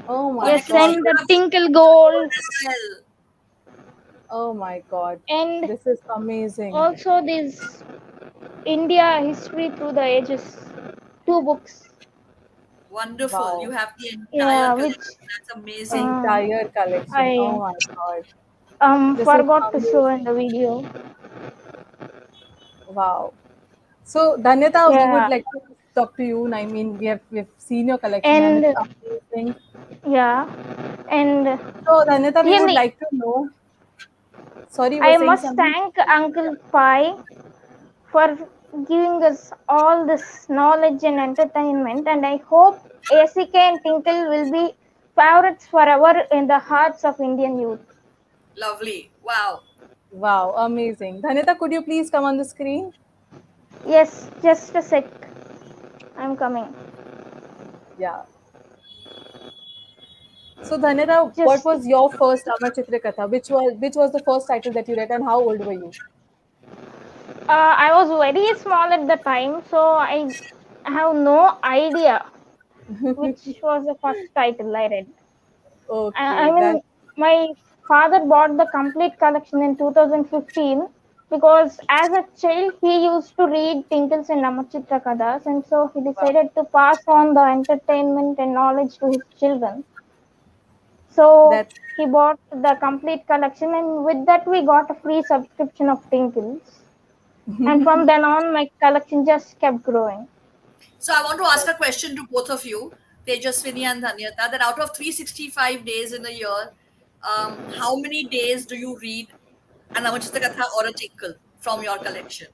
Oh Oh, my and I Yes, can see God. and you the have Tinkle gold Gold. as well. Oh my God. And This is amazing. also this India history through the ages. Two books. Wonderful. You Wow. have the entire Yeah, which collection. That's amazing. uh, Entire collection. Oh I my God. This is forgot to show in amazing. the video. Wow. So, Dhanyata, we would Yeah, like to talk to you. I mean, we've seen your collection and and it's amazing. yeah, and So, Dhanyata, we would really, like to know. Sorry, you were I saying must something? thank Uncle Pai for giving us all this knowledge and entertainment. And I hope ACK and Tinkle will be favorites forever in the hearts of Indian youth. Lovely. Wow. Wow, amazing. Dhanyata, could you please come on the screen? Yes, just a sec. I'm coming. Yeah. So, Dhanyata, what Just was your first Amar Chitra Katha? Which was the first title that you read, and how old were you? I was very small at the time, so I have no idea which was the first title I read. I Okay, mean, my father bought the complete collection in 2015 because as a child he used to read Tinkles and Namachitra Kathas, and so he wow, decided to pass on the entertainment and knowledge to his children. So that's he bought the complete collection, and with that we got a free subscription of Tinkles. And from then on, my collection just kept growing. So I want to ask that's a question to both of you, Tejaswini and Dhanyata, that out of 365 days in a year, how many days do you read an Amachita or a Tinkle from your collection?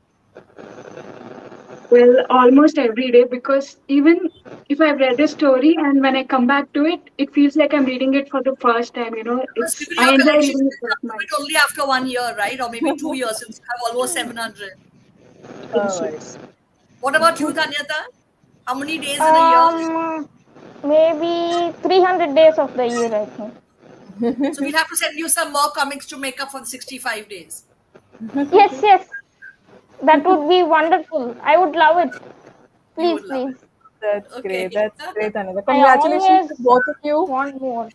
Well, almost every day because even if I've read a story and when I come back to it, it feels like I'm reading it for the first time. Because I your enjoy collection reading you it that come to it much. only after 1 year, right? Or maybe 2 years since you have almost 700. Oh, I see. What about you, Dhanyata? How many days in a year? Um, maybe 300 days of the year, I think. So we'll have to send you some more comics to make up for the 65 days. Yes, yes. That would be wonderful. I would love it. You Please, would love please. it. That's Okay. great. That's great, Ananda. I Congratulations always to both of you. want more.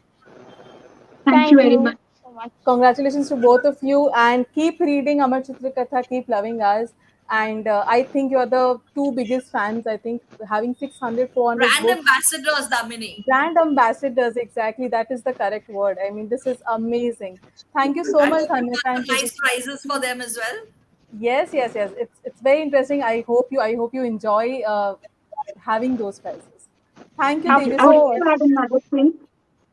Thank you Thank very you much. so much. Congratulations to both of you, and keep reading Amar Chitra Katha, keep loving us. And I think you're the two biggest fans. I think having 600, 400 Brand books, ambassadors, Damini. brand ambassadors, exactly. That is the correct word. I mean, this is amazing. Thank you so I much, hope you Dhanyata got and some nice Tejasvi. prizes for them as well. Yes, yes, yes. It's very interesting. I hope you enjoy having those prizes. Thank you, I would Oh, Tejasvi. like to add another thing.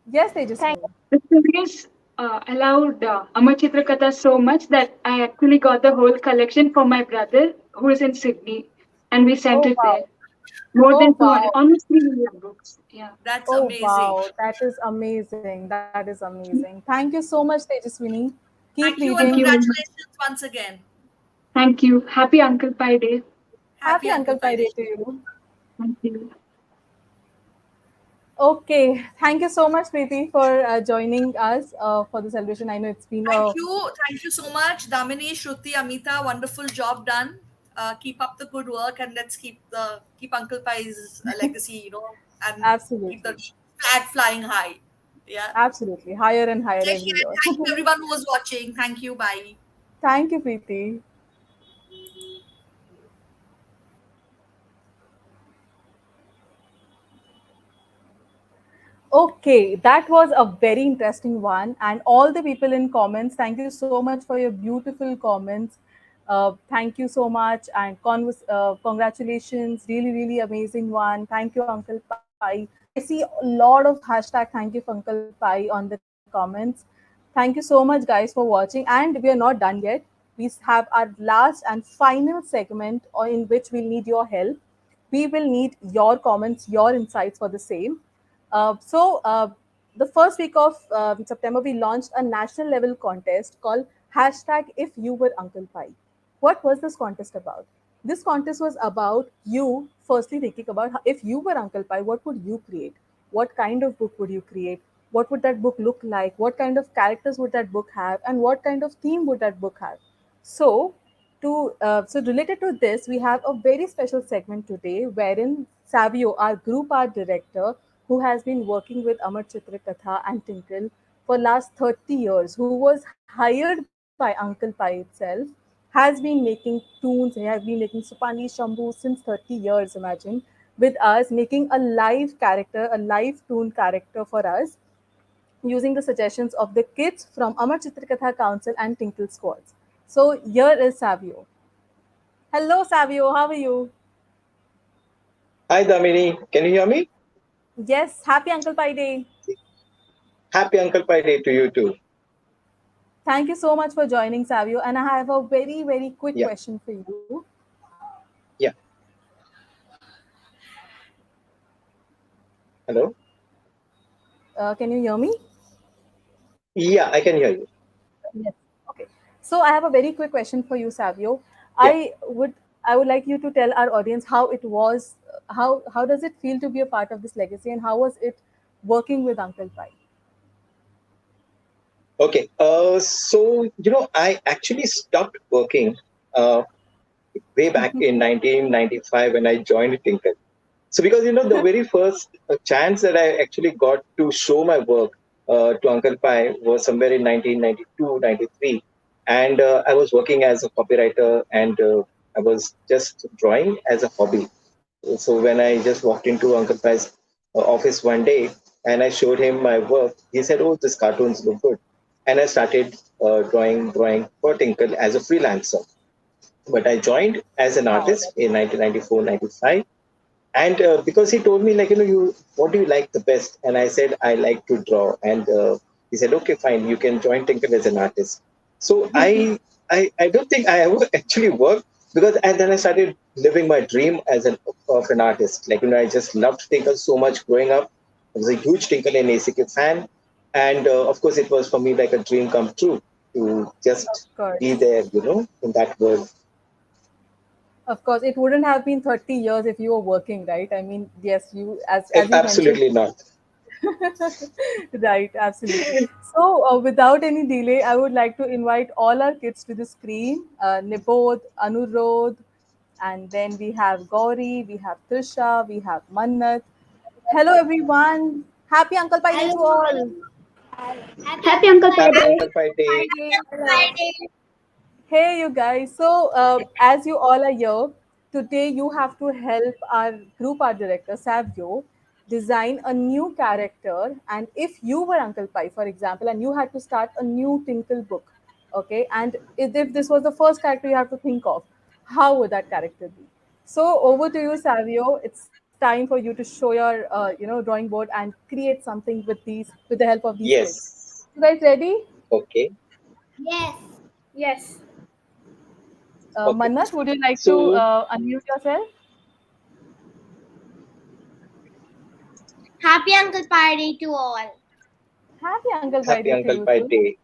Yes, thank Tejasvi. The series allowed Amar Chitra Katha so much that I actually got the whole collection for my brother who is in Sydney, and we sent Oh it there. wow. More Oh than 200, wow. almost 300 books. Yeah. That's Oh amazing. wow, that is amazing. That is amazing. Thank you so much, Tejaswini. Keep Thank you and Thank reading. you very much. congratulations once again. Thank you. Happy Uncle Pi Day. Happy Happy Uncle Uncle Pai Pi Day Day. to you. Thank you. Okay, thank you so much, Preeti, for joining us for the celebration. I know it's been Thank a you. Thank you so much, Damini, Shruti, Amita. Wonderful job done. Keep up the good work and let's keep Uncle Pai's legacy, and keep the absolutely, flag flying high. Yeah. absolutely higher and higher Take every care. year. Thank you everyone who was watching. Thank you. Bye. Thank you, Preeti. Okay, that was a very interesting one. And all the people in comments, thank you so much for your beautiful comments. Thank you so much. And congratulations. Really, really amazing one. Thank you, Uncle Pai. I see a lot of hashtag thank you, for Uncle Pai on the comments. Thank you so much, guys, for watching. And we are not done yet. We have our last and final segment in which we'll need your help. We will need your comments, your insights for the same. So, the first week of September, we launched a national level contest called hashtag If You Were Uncle Pai. What was this contest about? This contest was about you firstly thinking about if you were Uncle Pai, what would you create? What kind of book would you create? What would that book look like? What kind of characters would that book have? And what kind of theme would that book have? So, so related to this, we have a very special segment today wherein Savio, our group art director, who has been working with Amar Chitra Katha and Tinkle for last 30 years, who was hired by Uncle Pai itself, has been making tunes, he has been making Supani Shambhu since 30 years, imagine, with us, making a live character, a live tune character for us, using the suggestions of the kids from Amar Chitrakatha Council and Tinkle Squads. So here is Savio. Hello, Savio. How are you? Hi, Damini. Can you hear me? Yes. Happy Uncle Pi Day. Happy Uncle Pi Day to you too. Thank you so much for joining, Savio. And I have a very, very quick Yeah, question for you. yeah. Hello? Can you hear me? Yeah, I can hear you. Yes. Okay. So I have a very quick question for you, Savio. Yeah. I would I would like you to tell our audience how it was, how does it feel to be a part of this legacy, and how was it working with Uncle Pai? Okay. I actually stopped working uh, way back in 1995 when I joined Tinkle. So, because, the very first chance that I actually got to show my work to Uncle Pai was somewhere in 1992, 93. And I was working as a copywriter and I was just drawing as a hobby. So when I just walked into Uncle Pai's office one day and I showed him my work, he said, "Oh, this cartoons look good," and I started drawing for Tinkle as a freelancer. But I joined as an Wow, artist in 1994, 95, and because he told me, like, you, what do you like the best? And I said, I like to draw. And he said, okay, fine, you can join Tinkle as an artist. So I don't think I ever actually worked, because and then I started living my dream as of an artist. Like, I just loved Tinkle so much growing up. I was a huge Tinkle and ACK fan, and of course it was for me like a dream come true to of just be course. there, in that world. Of course, it wouldn't have been 30 years if you were working, right? I mean, yes, you as you mentioned. Absolutely not. Right, absolutely. So, without any delay, I would like to invite all our kids to the screen. Nibodh, Anurodh, and then we have Gauri, we have Trisha, we have Mannat. Hello, everyone. Happy Uncle Pai Day to all. Happy Uncle Pai Happy Day. Uncle Pai Day. Hey, you guys. So, as you all are here, today you have to help our group art director, Savio, design a new character. And if you were Uncle Pai, for example, and you had to start a new Tinkle book, okay, and if this was the first character you have to think of, how would that character be? So, over to you, Savio. It's time for you to show your, drawing board and create something with the help of these kids. Yes. You guys ready? Okay. Yes. Yes. Okay. Mannat, would you like to So unmute yourself? Happy Uncle Pai Day to all. Happy Uncle Pai happy Day to Uncle you Pai too. Day.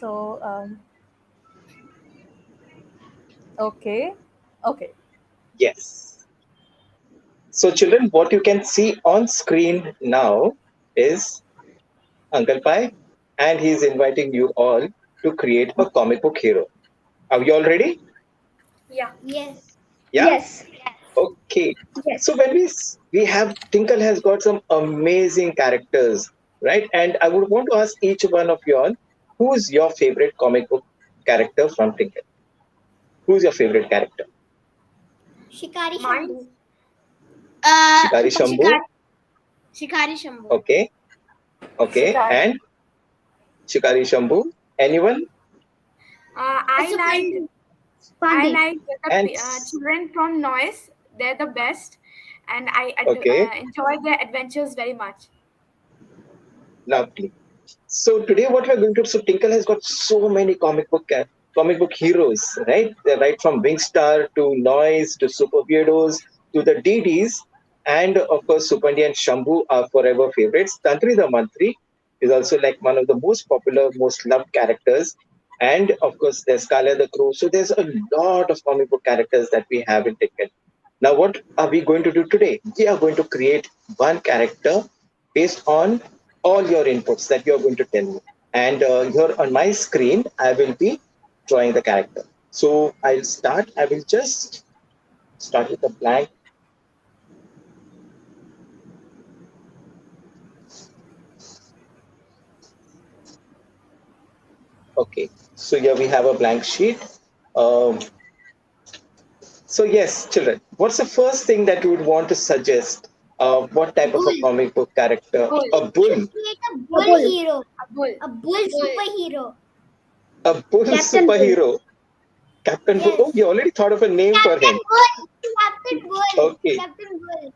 So, okay, okay. Yes. So children, what you can see on screen now is Uncle Pai, and he's inviting you all to create a comic book hero. Are you all ready? Yeah. Yes. Yeah. Yes. Okay. Yes. So when we have Tinkle has got some amazing characters, right? And I would want to ask each one of you all, who's your favorite comic book character from Tinkle? Who's your favorite character? Shikari Mine? Shambhu. Shikari Shambhu. Shikari Shambhu. Okay. Okay. Shikari. And Shikari Shambhu. Anyone? I I like And the children from Noise. They're the best, and okay. enjoy their adventures very much. Lovely. So today, what we're going to so Tinkle has got so many comic book heroes, right? They're right from Wingstar to Noise to Super Weirdos to the DDs, and of course, Supandi and Shambhu are forever favorites. Tantri the Mantri is also like one of the most popular, most loved characters, and of course, there's Kala the Crow. So there's a lot of comic book characters that we have in Tinkle. Now, what are we going to do today? We are going to create one character based on all your inputs that you're going to tell me. And here on my screen, I will be drawing the character. So I'll start. I will just start with a blank. Okay. So here we have a blank sheet. Um, so yes, children, what's the first thing that you would want to suggest? What type of a comic book character? Bull. A bull. Create a bull hero. A bull. A bull superhero. A bull Captain Bull. superhero. Captain Bull. Yes. Oh, you already thought of a name for Captain him. Bull. Captain Bull. Okay. Captain Bull.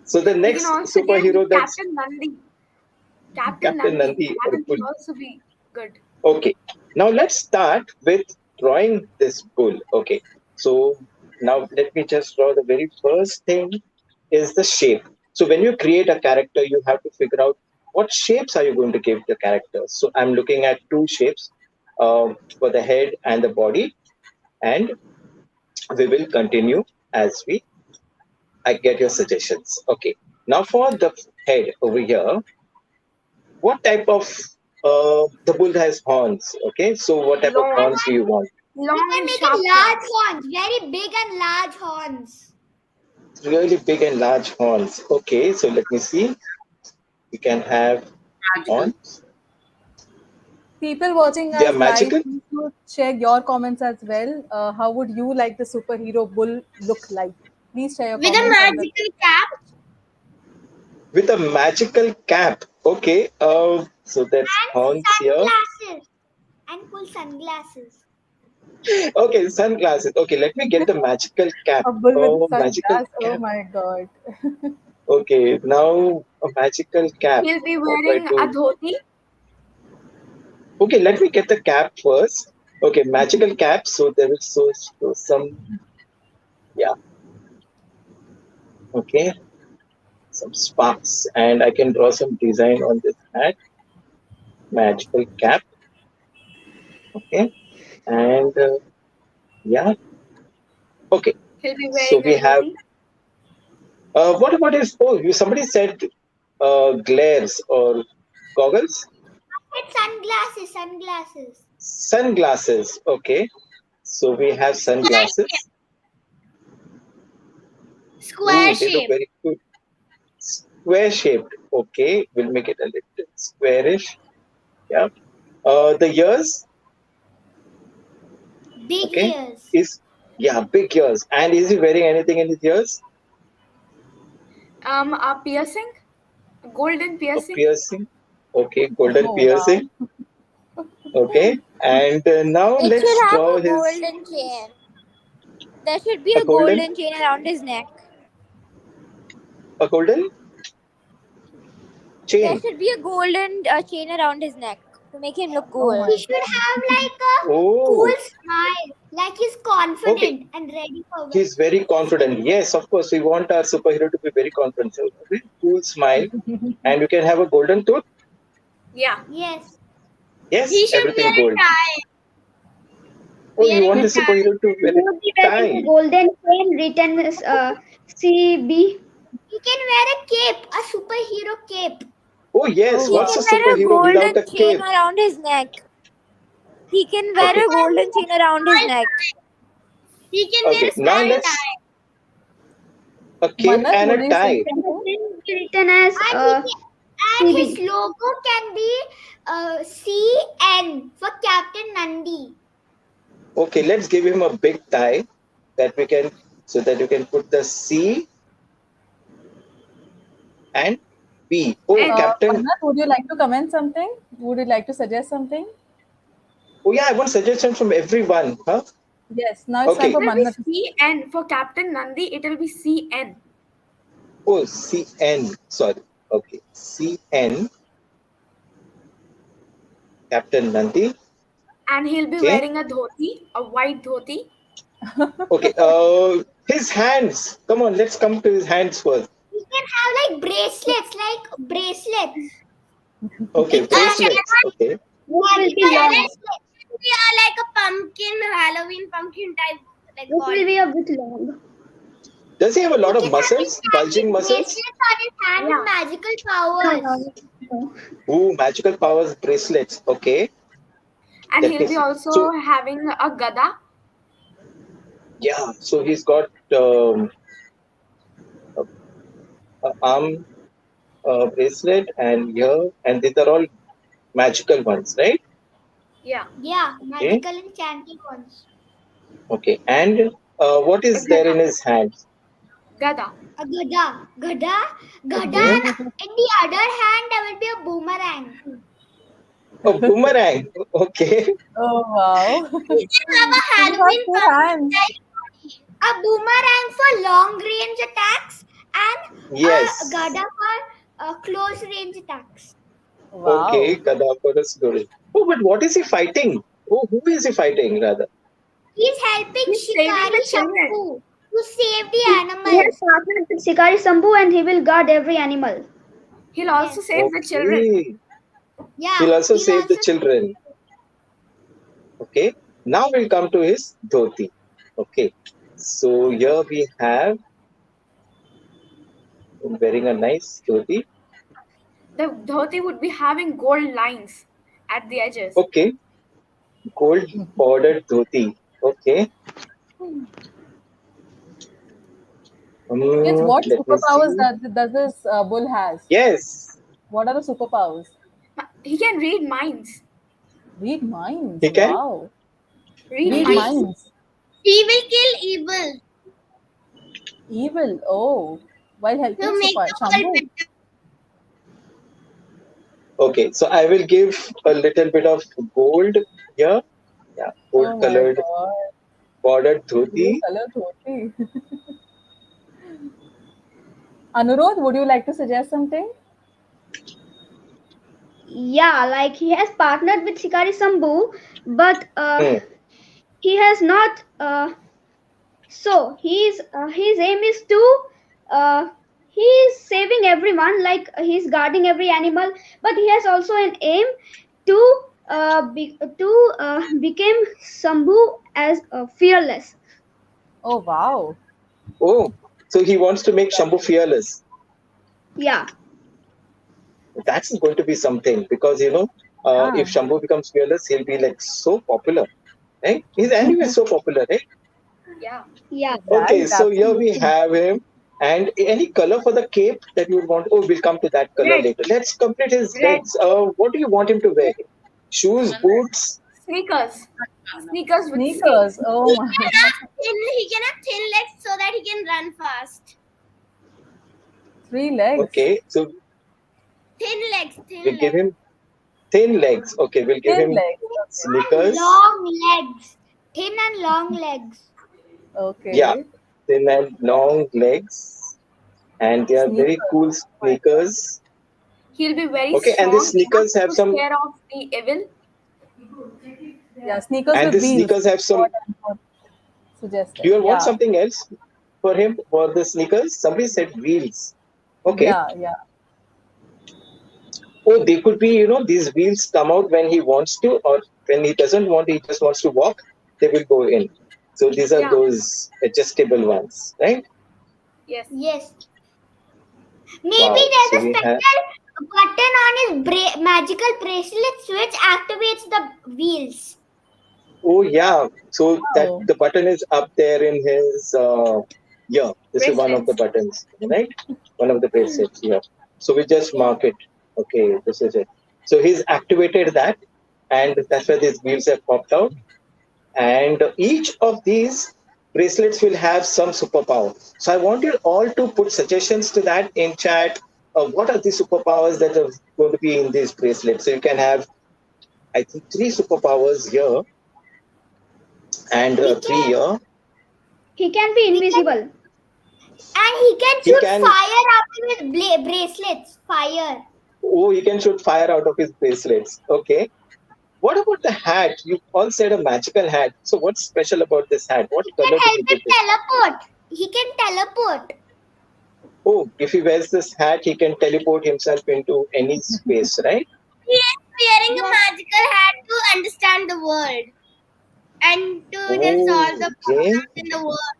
So the You next can also give superhero that's Captain Nandi. Captain Nandi. That a will bull. also be good. Okay. Now let's start with drawing this bull. Okay. So now let me just draw the very first thing is the shape. So when you create a character, you have to figure out what shapes are you going to give the character. So I'm looking at two shapes for the head and the body, and we will continue as I get your suggestions. Okay. Now for the head over here, what type of the bull has horns? Okay. So what type of Long. horns do you want? We Long can and make sharp. it large horns. Very big and large horns. Really big and large horns. Okay. So let me see. We can have horns. People watching They are us live, magical. please do share your comments as well. How would you like the superhero bull look like? Please share your With a comments on the. magical cap. With a magical cap. Okay. So that's And horns here. sunglasses. And cool sunglasses. Okay, sunglasses. Okay, let me get the magical cap. A bull with Oh, magical sunglasses. Oh cap. my god. Okay, now a magical cap. He'll be What do I wearing do? a dhoti. Okay, let me get the cap first. Okay, magical cap. So there is so some, yeah. Okay, some sparks, and I can draw some design on this hat. Magical cap. Okay, and yeah, Okay. He'll be So wearing a we have. dhoti. What about his? Oh, somebody said glares or goggles, It's sunglasses, sunglasses. sunglasses. Okay. So we have sunglasses. Square Ooh, they look shape. very good. Square shaped. Okay, we'll make it a little squarish. Yeah. The ears. Big Okay. ears. Is yeah, big ears. And is he wearing anything in his ears? A piercing, a golden A piercing. piercing. Okay, golden Oh, wow. piercing. Okay. And now It let's should have draw a his golden chain. There should be a a golden golden chain around his neck. a golden There chain. should be a golden chain around his neck to make him look Oh cool. my He should God. have like a Oh, cool smile, like he's okay. confident and ready for He's very confident. Yes, of course, we want our superhero to be very confident. So, a very cool smile, and you can have a golden tooth. Yeah. Yes. Yes, He should wear everything a gold. tie. Oh, you Wearing want a the tie. superhero to wear He a would be wearing a tie? golden chain written as CB. He can wear a cape, a superhero cape. Oh, Oh, yes. He What's can a wow. wear a superhero without a golden chain cape? around his neck. He can wear Okay, a golden chain around his neck. He can wear okay. a Now small let's tie. a cape Manat, and would a you say tie. And the something? chain would be written as And his CB. logo can be CN for Captain Nandi. Okay, let's give him a big tie that we can so that you can put the C and B. Oh, And Captain. Manat, would you like to comment something? Would you like to suggest something? Oh, yeah. I want suggestions from everyone. Huh? Yes, now it's time Okay. for it will be Manat. CN for Captain Nandi. It will be CN. Oh, CN. Sorry. Okay. CN. Captain Nandi. And he'll be Okay. wearing a dhoti, a white dhoti. Okay. His hands. Come on. Let's come to his hands first. He can have like bracelets. Okay. Like Bracelets. Okay. Which will be long. we are like a pumpkin, Halloween pumpkin type, like Which will body. be a bit long. Does he have a lot He of can have his muscles? Bulging muscles? bracelets on his hand with magical powers. No. Ooh, magical powers bracelets. Okay. And Let he'll me be see. also So having a gada. yeah. So he's got a arm bracelet and here, and these are all magical ones, right? Yeah. Yeah, Okay. magical enchanted ones. Okay. And what A is there gada. in his hands? Gada. A gada, Okay. and in the other hand there will be a boomerang. A boomerang. Okay. Oh, wow. He can have a So you have Halloween two pumpkin hands. type body. A boomerang for long range attacks and a Yes. gada for close range attacks. Okay. Wow. Kadapara story. Oh, but what is he fighting? Oh, who is he fighting rather? He's helping He's saving Shikari the children. Shampoo to save the He has animals. partnered with Shikari Sambu and he will guard every animal. He'll also Yes. save the children. Okay. Yeah, He'll also he'll save the also children. Okay. Now we'll come to his dhoti. Okay. So here we have him wearing a nice dhoti. The dhoti would be having gold lines at the edges. Okay. Gold bordered dhoti. Okay. Kids, what Let me superpowers see. does this bull has? Yes. What are the superpowers? He can read minds. Read minds. He can. Wow. Read Read minds. minds. he will kill evil Evil. Oh, while helping to make the world Shambhu. better. Okay. So I will give a little bit of gold here. Yeah. Gold Oh my colored God. bordered Blue dhoti. color dhoti. Anurodh, would you like to suggest something? Yeah, like he has partnered with Shikari Sambu, but Hmm. he has not. So his aim is to he is saving everyone, like he's guarding every animal, but he has also an aim to become Sambu as fearless. Oh, wow. Oh, so he wants to make Shambhu fearless. Yeah. That's going to be something because Yeah. if Shambhu becomes fearless, he'll be like so popular, right? He's anyway so popular, right? Yeah. Yeah. Okay, Right, so here we absolutely. have him. And any color for the cape that you would want? Oh, we'll come to that color Red. later. Let's complete his Red. legs. What do you want him to wear? Shoes, boots? Sneakers. Sneakers with Sneakers. skates. Oh my. He can have thin legs so that he can run fast. 3 legs. Okay, so Thin legs, we'll thin give legs. him thin legs. Okay, we'll give Thin him legs. And sneakers. long legs. Thin and long legs. Yeah, Okay. thin and long legs. And they are very Sneakers. cool Oh my God. sneakers. He'll be very Okay, and these strong sneakers enough have to some, scare off the evil. Yeah, sneakers and with these wheels. sneakers have some. What I'm what Do suggesting. you want Yeah. something else for him for the sneakers? Somebody said wheels. Okay. Yeah, yeah. Oh, they could be, these wheels come out when he wants to, or when he doesn't want, he just wants to walk, they will go in. So these are Yeah. those adjustable ones, right? Yes. Yes. Maybe Wow. there's So a we have, special button on his magical bracelet which activates the wheels. oh yeah. So that Oh. the button is up there in his yeah. This is one of the Bracelets. buttons, right? One of the bracelets. Yeah. So we just Yeah. mark it. Okay, this is it. So he's activated that, and that's why these wheels have popped out. And each of these bracelets will have some superpower. So I want you all to put suggestions to that in chat. What are the superpowers that are going to be in these bracelets? So you can have, I think, 3 superpowers here and He 3 can here. He can be he can invisible. and he can He shoot can, fire out of his bracelets. Fire. oh, he can shoot fire out of his bracelets. Okay. What about the hat? You all said a magical hat. So what's special about this hat? What He can color did help you him give it? teleport. He can teleport. Oh, if he wears this hat, he can teleport himself into any space, right? He is wearing a Yes. magical hat to understand the world and to Oh, resolve the okay. problems in the world.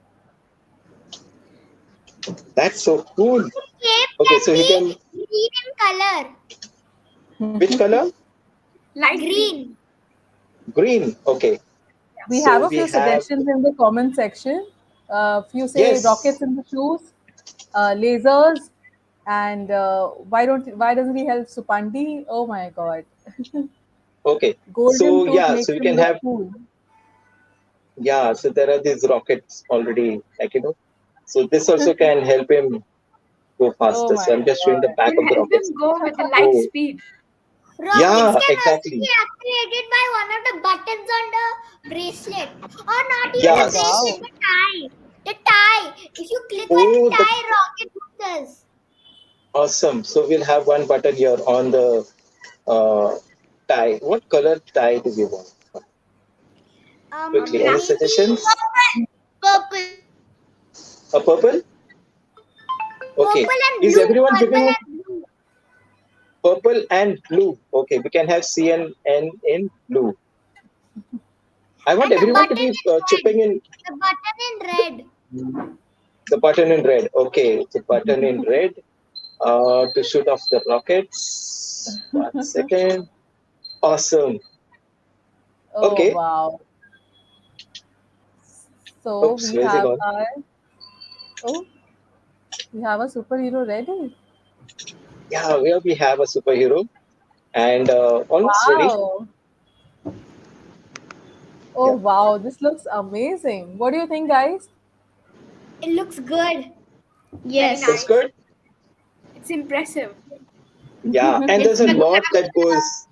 That's so cool. The cape Okay, can so he can. be green in color. Which color? Light green. Green. Green. Okay. We have So a we few have. suggestions in the comment section. Few say Yes. rockets in the shoes, lasers, and why doesn't he help Supandi? Oh my God. Okay. Golden So tooth yeah, so makes you him can look have. cool. Yeah, so there are these rockets already, So this also can help him go Oh faster. my So I'm just showing the back Will of the help rockets. him go with light Oh, speed. Rockets yeah, can also exactly. be activated by one of the buttons on the bracelet, or not even Oh the Yes. wow. bracelet, the tie. The tie. If you click on the Oh, the tie, rocket moves. awesome. So we'll have one button here on the uh, tie. What color tie do we want? Quickly, any Black. Maybe suggestions? purple. A purple? Okay. Purple and Is blue. everyone Purple giving and blue. purple and blue? Okay, we can have C and N in blue. I want And the everyone to button be in red. chipping in The button in red. the button in red. Okay, the button in red to shoot off the rockets. 1 second. Awesome. Oh Okay. wow. So Oops, where's it gone? oh we have a superhero ready. Yeah, here we have a superhero and almost ready. Wow. Oh Yeah, wow, this looks amazing. What do you think, guys? It looks good. Very Yes. looks nice. good. It's impressive. Yeah, and It's there's a lot that spectacular. goes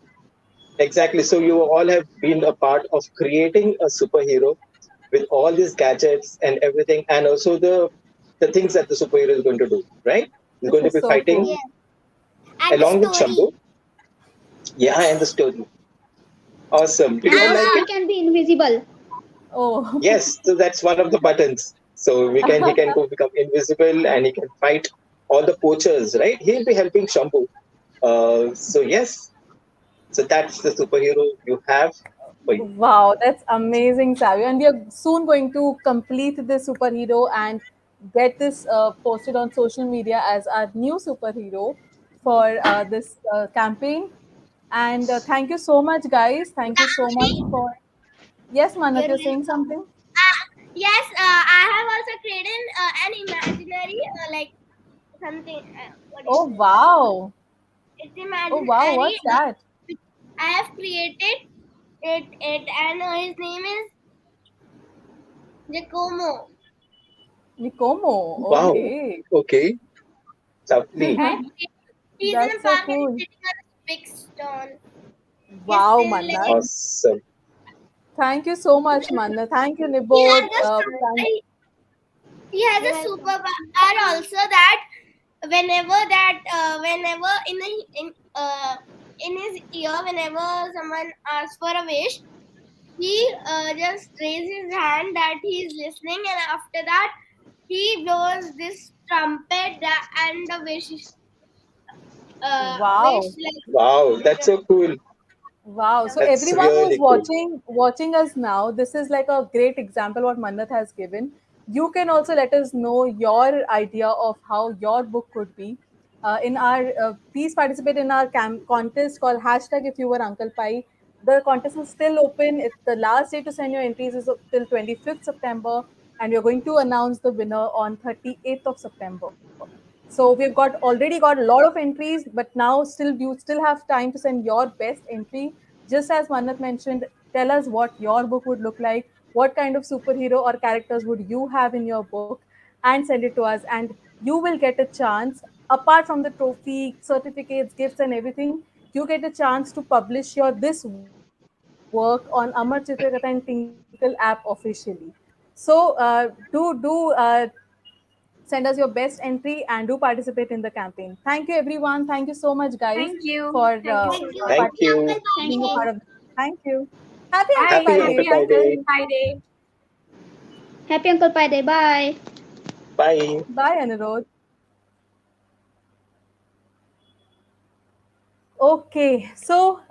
exactly. So you all have been a part of creating a superhero with all these gadgets and everything, and also the things that the superhero is going to do. Right? He's This going to is be so fighting cool. Yes. And the along with story. Shambhu. Yeah, and the story. Awesome. Did you all And like he it? Ah, can be invisible. Oh. Yes. So that's one of the buttons. So he can go become invisible and he can fight all the poachers. Right? He'll be helping Shambhu. So yes. So that's the superhero you have. Wow, that's amazing, Savio. And we are soon going to complete this superhero and get this posted on social media as our new superhero for this campaign. And thank you so much, guys. Thank you so much for. Yes, Manat, You're you're saying welcome. something? Yes, I have also created an imaginary, like something. What is Oh, it? wow. It's Oh, wow. imaginary. What's that? I have created it, and his name is Giacomo. Nicomo. Wow. Okay. Okay. Lovely. And he's in a That's so park and he's cool. sitting on a big stone. He's Wow, still Manat. like Awesome. Thank you so much, Manat. Thank you, he Nibod. has a he has a superpower also that whenever in his ear, whenever someone asks for a wish, he just raises his hand that he is listening, and after that he blows this trumpet and the wish Wow. Wow, that's so cool. Wow. So That's everyone who's really cool. watching us now, this is like a great example what Mannat has given. You can also let us know your idea of how your book could be. In our please participate in our contest called hashtag if you were Uncle Pai. The contest is still open. The last day to send your entries is till 25th September, and we're going to announce the winner on 38th of September. So we've already got a lot of entries, but now still have time to send your best entry. Just as Manat mentioned, tell us what your book would look like, what kind of superhero or characters would you have in your book, and send it to us. And you will get a chance, apart from the trophy, certificates, gifts, and everything, you get a chance to publish your this work on Amar Chitragatha and Tinkle app officially. So send us your best entry and do participate in the campaign. Thank you, everyone. Thank you so much, guys, Thank you. for Thank you so much. Thank you. being a part of this. Thank you. Happy Uncle Bye. Happy Pai Uncle Day. Happy Pi Thank Uncle Day. you. Pi Day. Happy Uncle Pi Day. Bye. Bye. Bye, Anirudh. Okay, so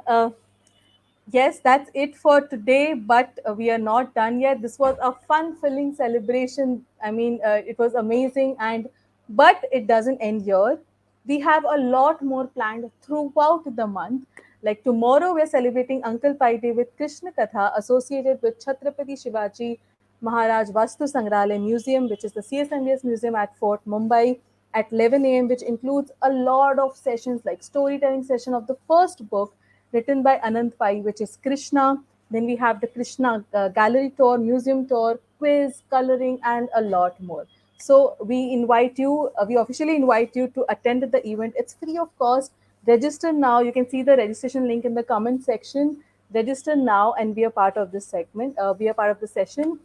yes, that's it for today, but we are not done yet. This was a fun-filling celebration. I mean, it was amazing, and but it doesn't end here. We have a lot more planned throughout the month. Like tomorrow, we're celebrating Uncle Pai Day with Krishna Katha associated with Chhatrapati Shivaji Maharaj Vastu Sangrahalaya Museum, which is the CSMBS Museum at Fort Mumbai at 11 a.m., which includes a lot of sessions like storytelling session of the first book written by Anand Pai, which is Krishna. Then we have the Krishna gallery tour, museum tour, quiz, coloring, and a lot more. So we officially invite you to attend the event. It's free of cost. Register now. You can see the registration link in the comment section. Register now and be a part of this segment. Be a part of the session.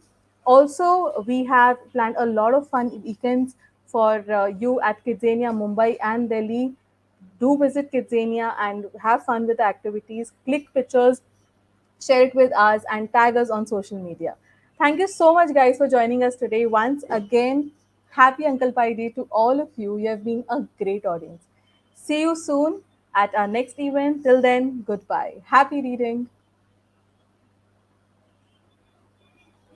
Also, we have planned a lot of fun weekends for you at Kidzania, Mumbai, and Delhi. Do visit Kidzania and have fun with the activities. Click pictures, share it with us, and tag us on social media. Thank you so much, guys, for joining us today. Once again, happy Uncle Pai Day to all of you. You have been a great audience. See you soon at our next event. Till then, goodbye. Happy reading.